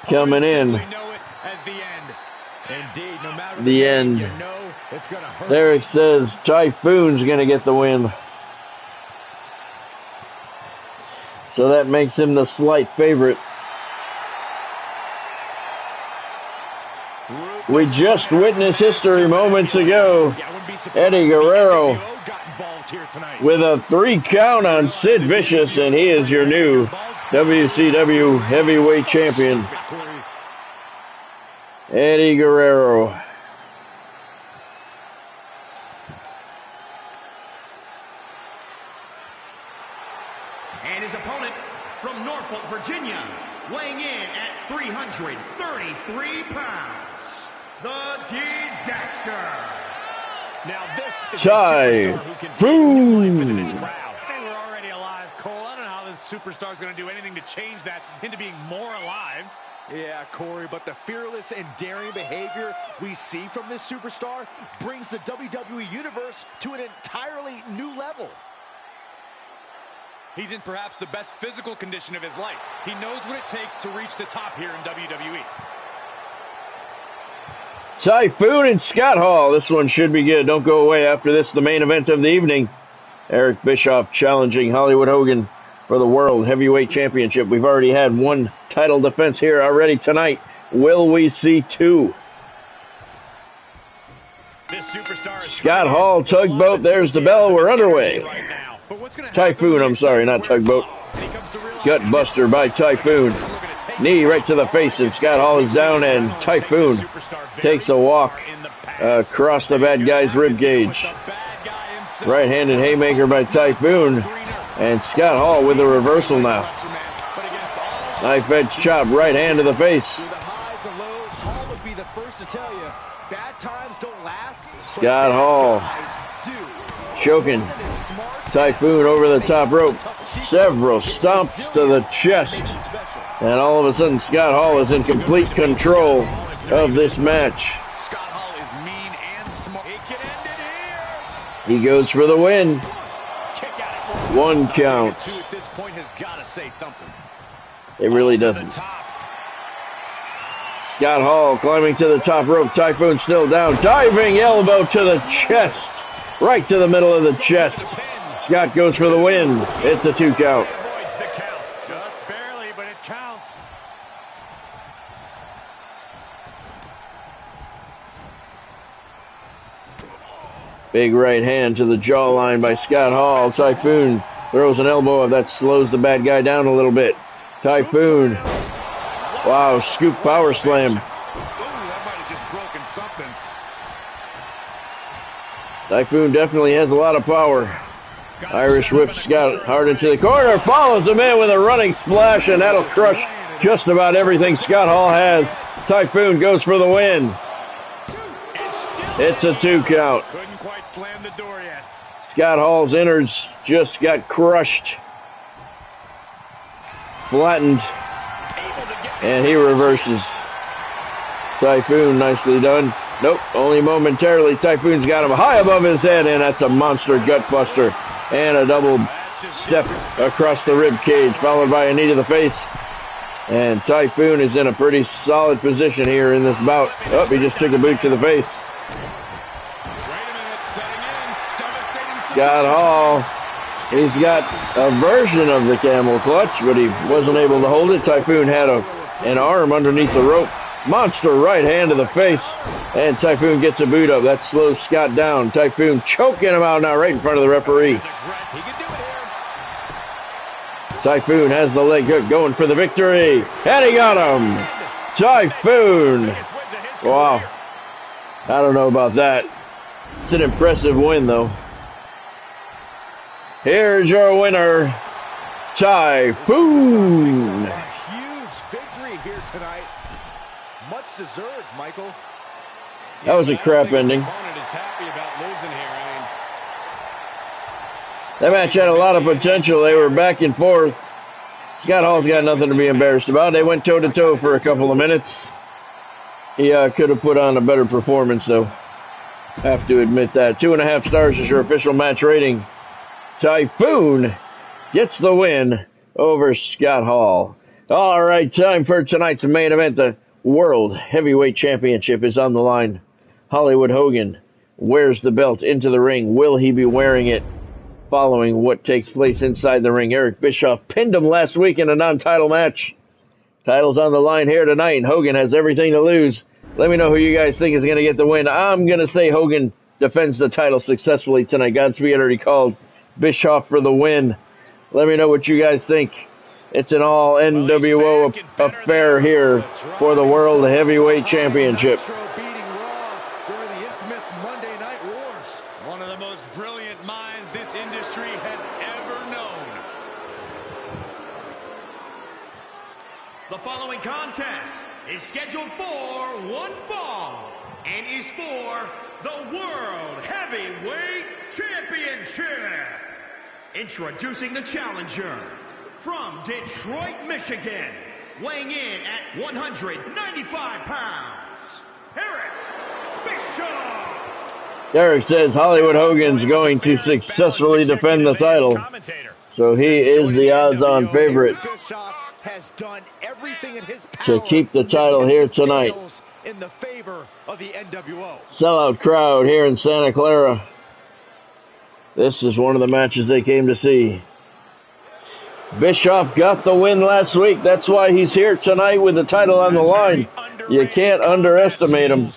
A: coming in. The end. Derek says Typhoon's going to get the win. So that makes him the slight favorite. We just witnessed history moments ago. Eddie Guerrero with a 3 count on Sid Vicious, and he is your new WCW Heavyweight Champion. Eddie Guerrero.
C: And his opponent from Norfolk, Virginia, weighing in at 333 pounds, the Disaster.
D: Now this is
A: Typhoon.
E: They were already alive, Cole. I don't know how this superstar is going to do anything to change that into being more alive.
B: Yeah, Corey, but the fearless and daring behavior we see from this superstar brings the WWE Universe to an entirely new level.
E: He's in perhaps the best physical condition of his life. He knows what it takes to reach the top here in WWE.
A: Typhoon and Scott Hall. This one should be good. Don't go away. After this, the main event of the evening. Eric Bischoff challenging Hollywood Hogan for the World Heavyweight Championship. We've already had 1 title defense here already tonight. Will we see 2?
D: This superstar is
A: Scott Hall, tugboat. There's the bell. We're underway. Typhoon, I'm sorry, not tugboat. Gut buster by Typhoon. Knee right to the face, and Scott Hall is down, and Typhoon takes a walk across the bad guy's rib cage. Right-handed haymaker by Typhoon, and Scott Hall with a reversal now. Knife edge chop, right hand to the face. Scott Hall choking Typhoon over the top rope. Several stomps to the chest. And all of a sudden, Scott Hall is in complete control of this match.
B: Scott Hall is mean and smart. He can end it here.
A: He goes for the win. One count.
B: At this point has got to say something.
A: It really doesn't. Scott Hall climbing to the top rope. Typhoon still down. Diving elbow to the chest. Right to the middle of the chest. Scott goes for the win. It's a 2 count.
E: Just barely, but it counts.
A: Big right hand to the jawline by Scott Hall. Typhoon throws an elbow that slows the bad guy down a little bit. Typhoon. Wow, scoop power slam.
B: That might have just broken something.
A: Typhoon definitely has a lot of power. Irish whip Scott hard into the corner. Follows him in with a running splash, and that'll crush just about everything Scott Hall has. Typhoon goes for the win. It's a 2 count.
E: Couldn't quite slam the door yet.
A: Scott Hall's innards just got crushed. Flattened. And he reverses. Typhoon, nicely done. Nope, only momentarily. Typhoon's got him high above his head, and that's a monster gut buster. And a double step across the rib cage, followed by a knee to the face. And Typhoon is in a pretty solid position here in this bout. Oh, he just took a boot to the face. Scott Hall, he's got a version of the camel clutch, but he wasn't able to hold it. Typhoon had an arm underneath the rope. Monster right hand to the face, and Typhoon gets a boot up. That slows Scott down. Typhoon choking him out now right in front of the referee. Typhoon has the leg hook going for the victory, and he got him. Typhoon. Wow. I don't know about that. It's an impressive win, though. Here's your winner, Typhoon.
B: Huge victory here tonight. Much deserved, Michael.
A: That was a crap ending. That match had a lot of potential. They were back and forth. Scott Hall's got nothing to be embarrassed about. They went toe-to-toe for a couple of minutes. He could have put on a better performance, though. Have to admit that. 2.5 stars is your official match rating. Typhoon gets the win over Scott Hall. All right, time for tonight's main event. The World Heavyweight Championship is on the line. Hollywood Hogan wears the belt into the ring. Will he be wearing it following what takes place inside the ring? Eric Bischoff pinned him last week in a non-title match. Title's on the line here tonight, and Hogan has everything to lose. Let me know who you guys think is going to get the win. I'm going to say Hogan defends the title successfully tonight. Godspeed already called Bischoff for the win. Let me know what you guys think. It's an all NWO affair here for the World Heavyweight Championship.
B: One of the most brilliant minds this industry has ever known.
C: The following contest is scheduled for one fall and is for the World Heavyweight Championship. Introducing the challenger from Detroit, Michigan, weighing in at 195 pounds, Eric Bischoff.
A: Eric says Hollywood Hogan's going to successfully defend the title, so he is the odds-on favorite
B: Has done everything in his
A: to keep the title here tonight.
B: In the favor of the NWO.
A: Sellout crowd here in Santa Clara. This is one of the matches they came to see. Bischoff got the win last week. That's why he's here tonight with the title on the line. You can't underestimate him.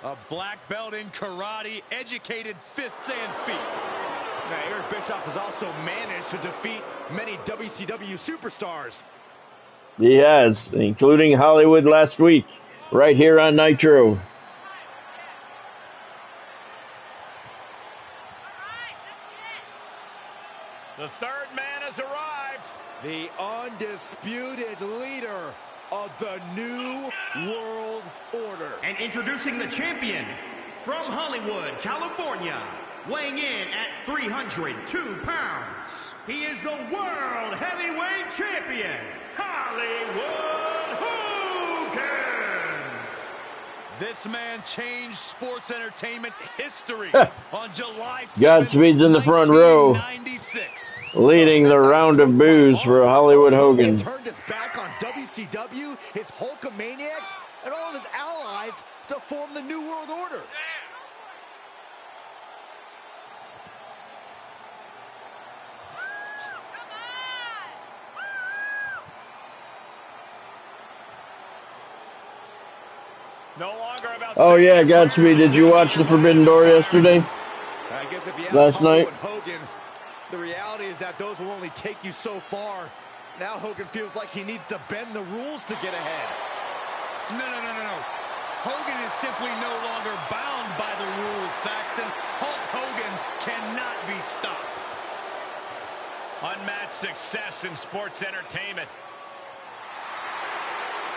B: A black belt in karate, educated fists and feet. Now, Eric Bischoff has also managed to defeat many WCW superstars.
A: He has, including Hollywood last week, right here on Nitro.
D: The third man has arrived.
B: The undisputed leader of the New World Order.
C: And introducing the champion from Hollywood, California, weighing in at 302 pounds. He is the World Heavyweight Champion, Hollywood Hogan.
B: This man changed sports entertainment history on July 7th,
A: Godspeed's in the front row,
B: 1996.
A: leading the round of boos for Hollywood Hogan.
B: He turned his back on WCW, his Hulkamaniacs, and all of his allies to form the New World Order.
D: No longer about.
A: Oh yeah, Godspeed, did you watch the Forbidden Door yesterday?
B: I guess if you ask
A: Last night?
B: Hogan, the reality is that those will only take you so far. Now Hogan feels like he needs to bend the rules to get ahead.
E: No. Hogan is simply no longer bound by the rules, Saxton. Hulk Hogan cannot be stopped.
D: Unmatched success in sports entertainment.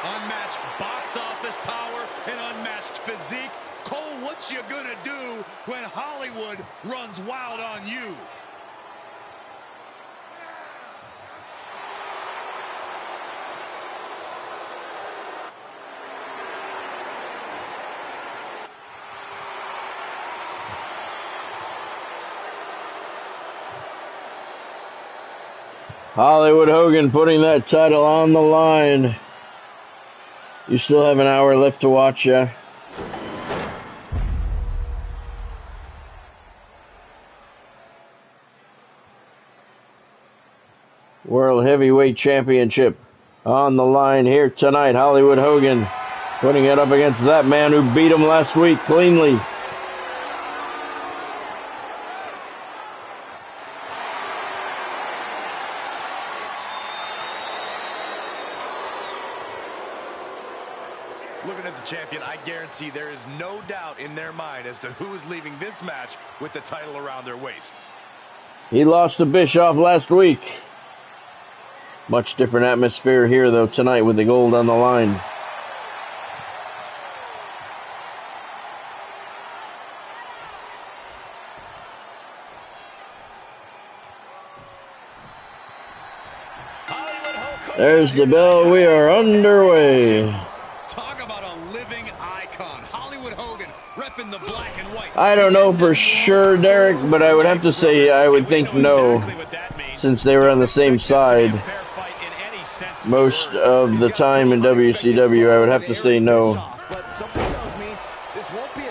E: Unmatched box office power and unmatched physique. Cole, what you gonna do when Hollywood runs wild on you?
A: Hollywood Hogan putting that title on the line. You still have an hour left to watch, yeah? World Heavyweight Championship on the line here tonight. Hollywood Hogan putting it up against that man who beat him last week cleanly.
B: Looking at the champion, I guarantee there is no doubt in their mind as to who is leaving this match with the title around their waist.
A: He lost to Bischoff last week. Much different atmosphere here, though, tonight with the gold on the line. There's the bell. We are underway.
E: Talk about a living icon. Hollywood Hogan repping the black and white.
A: I don't know for sure, Derek, but I would have to say I would think no, since they were on the same side most of the time in WCW. I would have to say no,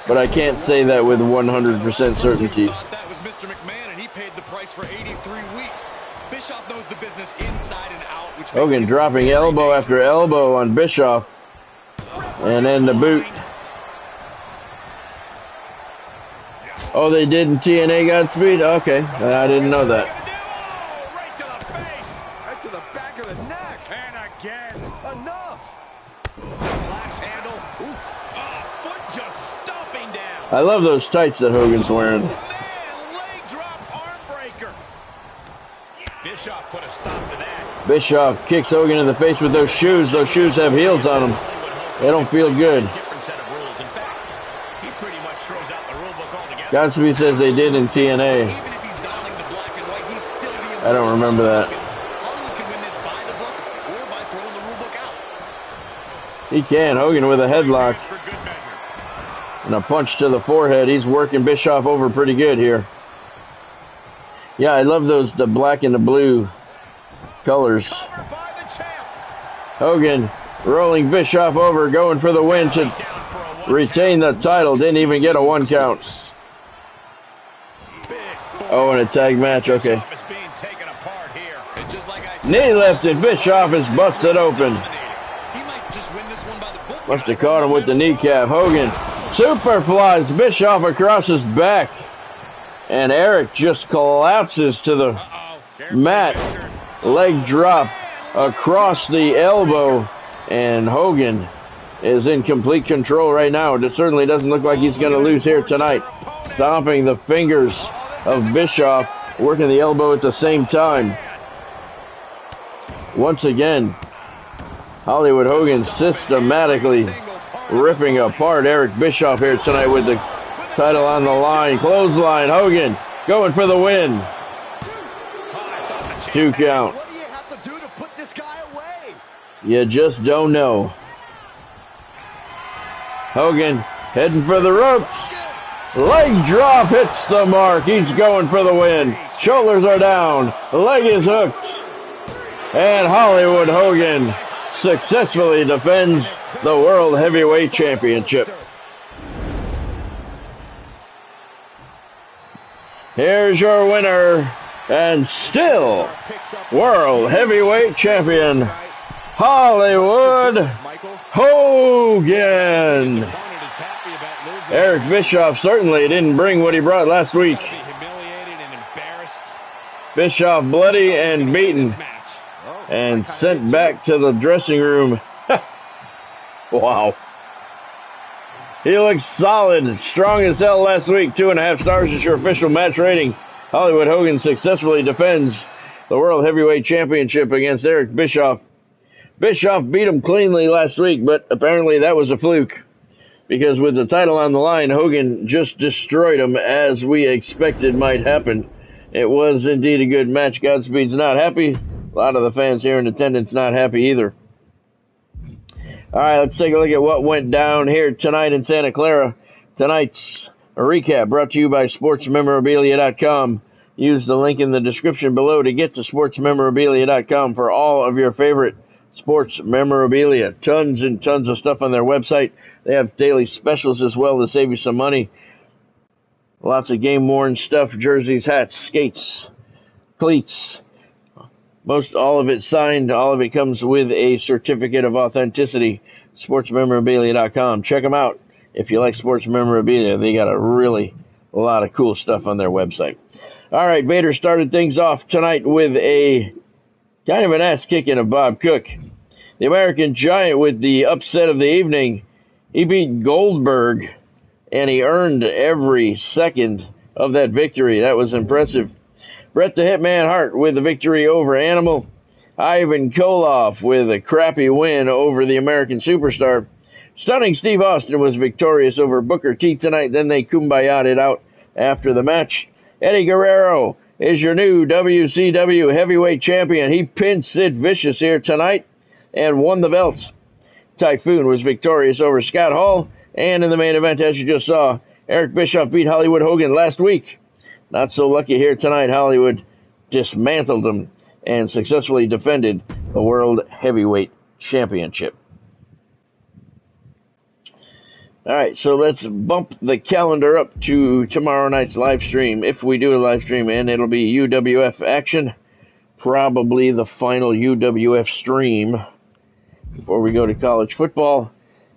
A: but I can't say that with 100% certainty.
E: That was Mr. McMahon, and he paid the price for 83 weeks. Bischoff knows the business inside and out. Which
A: Hogan dropping elbow after elbow on Bischoff, and then the boot. Oh, they did in TNA Godspeed? Okay, I didn't know that.
D: Right to the face.
B: Right to the back of the neck.
D: And again.
B: Enough.
D: Lax handle. Oof. Foot just stomping down.
A: I love those tights that Hogan's wearing.
D: Man, leg drop arm breaker. Bischoff put a stop to that.
A: Bischoff kicks Hogan in the face with those shoes. Those shoes have heels on them. They don't feel good.
D: Different set of rules. In fact, he pretty much throws out the rule book altogether.
A: Godspeed says they did in TNA.
E: Even if he's dialing the black and white, he's still the
A: I don't remember that.
E: Hollywood can win this by the book or by throwing the rule book out.
A: He can. Hogan with a headlock
D: For good measure.
A: and a punch to the forehead. He's working Bischoff over pretty good here. Yeah, I love the black and the blue colors.
B: Covered by the champ.
A: Hogan rolling Bischoff over, going for the win to retain the title. Didn't even get a 1 count.
B: Big
A: Oh, and a tag match. Okay.
D: Bischoff is being taken apart here.
E: And just like I said,
A: Knee lifted. Bischoff is busted open.
E: he might just win this one by the book.
A: Must have caught him with the kneecap. Hogan super flies Bischoff across his back. And Eric just collapses to the mat. Leg drop. across the elbow, and Hogan is in complete control right now. It certainly doesn't look like he's going to lose here tonight. Stomping the fingers of Bischoff, working the elbow at the same time. Once again, Hollywood Hogan systematically ripping apart Eric Bischoff here tonight with the title on the line. Clothesline, Hogan going for the win. 2 count.
B: What do you have to do to put this guy away?
A: You just don't know. Hogan heading for the ropes. Leg drop hits the mark. He's going for the win. Shoulders are down. Leg is hooked. And Hollywood Hogan successfully defends the World Heavyweight Championship. Here's your winner, and still World Heavyweight Champion, Hollywood Hogan. Eric Bischoff certainly didn't bring what he brought last week. Bischoff bloody and beaten and sent back to the dressing room. Wow. He looks solid, strong as hell last week. 2.5 stars is your official match rating. Hollywood Hogan successfully defends the World Heavyweight Championship against Eric Bischoff. Bischoff beat him cleanly last week, but apparently that was a fluke, because with the title on the line, Hogan just destroyed him, as we expected might happen. It was indeed a good match. Godspeed's not happy. A lot of the fans here in attendance not happy either. All right, let's take a look at what went down here tonight in Santa Clara. Tonight's recap brought to you by SportsMemorabilia.com. Use the link in the description below to get to SportsMemorabilia.com for all of your favorite sports memorabilia. Tons and tons of stuff on their website. They have daily specials as well to save you some money. Lots of game-worn stuff, jerseys, hats, skates, cleats. Most all of it signed. All of it comes with a certificate of authenticity. SportsMemorabilia.com. Check them out if you like sports memorabilia. They got a lot of cool stuff on their website. All right, Vader started things off tonight with a kind of an ass-kicking of Bob Cook. The American Giant with the upset of the evening. He beat Goldberg, and he earned every second of that victory. That was impressive. Bret the Hitman Hart with the victory over Animal. Ivan Koloff with a crappy win over the American Superstar. Stunning Steve Austin was victorious over Booker T tonight. Then they kumbaya'd it out after the match. Eddie Guerrero is your new WCW Heavyweight Champion. He pinned Sid Vicious here tonight and won the belt. Typhoon was victorious over Scott Hall. And in the main event, as you just saw, Eric Bischoff beat Hollywood Hogan last week. Not so lucky here tonight. Hollywood dismantled him and successfully defended the World Heavyweight Championship. All right, so let's bump the calendar up to tomorrow night's live stream, if we do a live stream, and it'll be UWF action, probably the final UWF stream before we go to college football,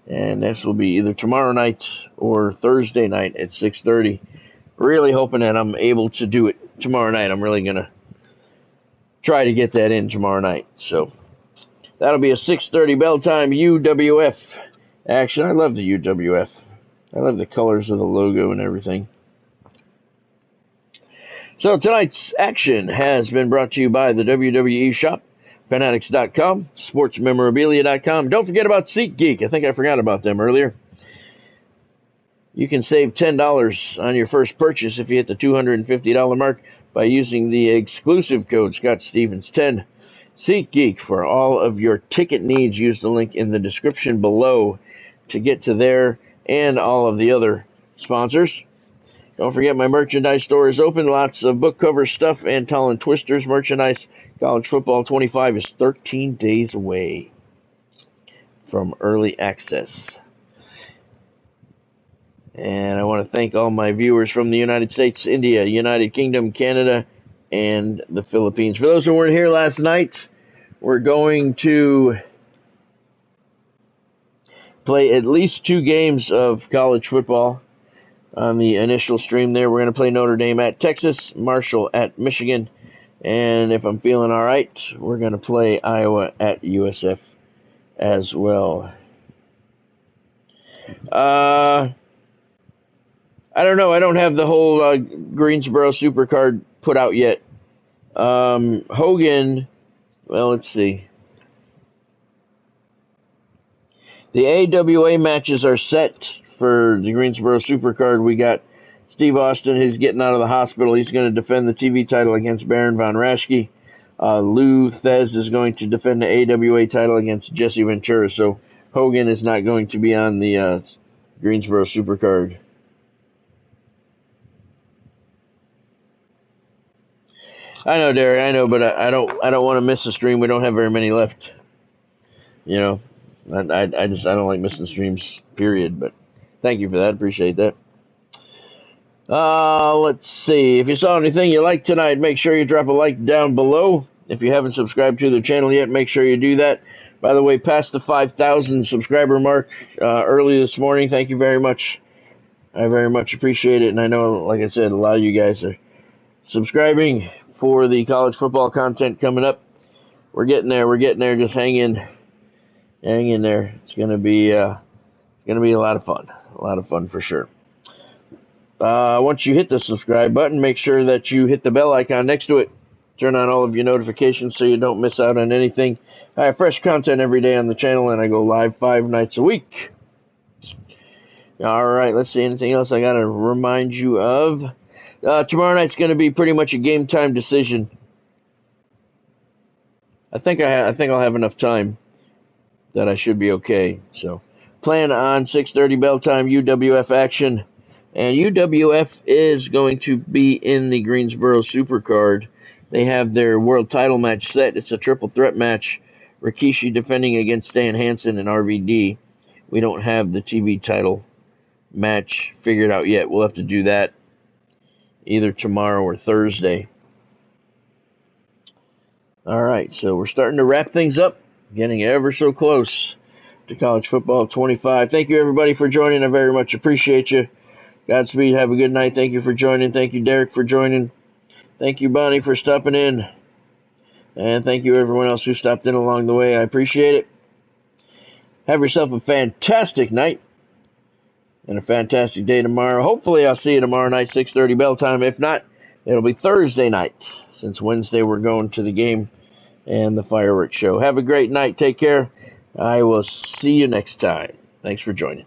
A: and this will be either tomorrow night or Thursday night at 6:30. Really hoping that I'm able to do it tomorrow night. I'm really going to try to get that in tomorrow night. So that'll be a 6:30 bell time UWF action. I love the UWF. I love the colors of the logo and everything. So tonight's action has been brought to you by the WWE Shop, Fanatics.com, SportsMemorabilia.com. Don't forget about SeatGeek. I think I forgot about them earlier. You can save $10 on your first purchase if you hit the $250 mark by using the exclusive code ScottStevens10. SeatGeek for all of your ticket needs. Use the link in the description below to get to there and all of the other sponsors. Don't forget my merchandise store is open. Lots of book cover stuff and Talon Twisters merchandise. College Football 25 is 13 days away from early access. And I want to thank all my viewers from the United States, India, United Kingdom, Canada, and the Philippines. For those who weren't here last night, we're going to play at least 2 games of college football on the initial stream there. We're going to play Notre Dame at Texas, Marshall at Michigan, And if I'm feeling all right, we're going to play Iowa at USF as well. I don't know. I don't have the whole Greensboro Supercard put out yet. Hogan, well, let's see. The AWA matches are set for the Greensboro Supercard. We got Steve Austin, who's getting out of the hospital. He's going to defend the TV title against Baron von Raschke. Lou Thez is going to defend the AWA title against Jesse Ventura. So Hogan is not going to be on the Greensboro Supercard. I know, Derek. I know, but I don't want to miss a stream. We don't have very many left. You know, I don't like missing streams. Period. But thank you for that. Appreciate that. Let's see. If you saw anything you liked tonight, make sure you drop a like down below. If you haven't subscribed to the channel yet, make sure you do that. By the way, past the 5,000 subscriber mark early this morning. Thank you very much. I very much appreciate it. And I know, like I said, a lot of you guys are subscribing for the college football content coming up. We're getting there. We're getting there. Just hang in there. It's gonna be a lot of fun. A lot of fun for sure. Once you hit the subscribe button, make sure that you hit the bell icon next to it. Turn on all of your notifications so you don't miss out on anything. I have fresh content every day on the channel, and I go live 5 nights a week. All right, let's see. Anything else I got to remind you of? Tomorrow night's going to be pretty much a game time decision. I think I'll have enough time that I should be okay. So plan on 6:30 bell time UWF action. And UWF is going to be in the Greensboro Supercard. They have their world title match set. It's a triple threat match. Rikishi defending against Stan Hansen and RVD. We don't have the TV title match figured out yet. We'll have to do that either tomorrow or Thursday. All right, so we're starting to wrap things up. Getting ever so close to College Football 25. Thank you, everybody, for joining. I very much appreciate you. Godspeed. Have a good night. Thank you for joining. Thank you, Derek, for joining. Thank you, Bonnie, for stopping in. And thank you, everyone else who stopped in along the way. I appreciate it. Have yourself a fantastic night and a fantastic day tomorrow. Hopefully, I'll see you tomorrow night, 6:30 bell time. If not, it'll be Thursday night, since Wednesday we're going to the game and the fireworks show. Have a great night. Take care. I will see you next time. Thanks for joining.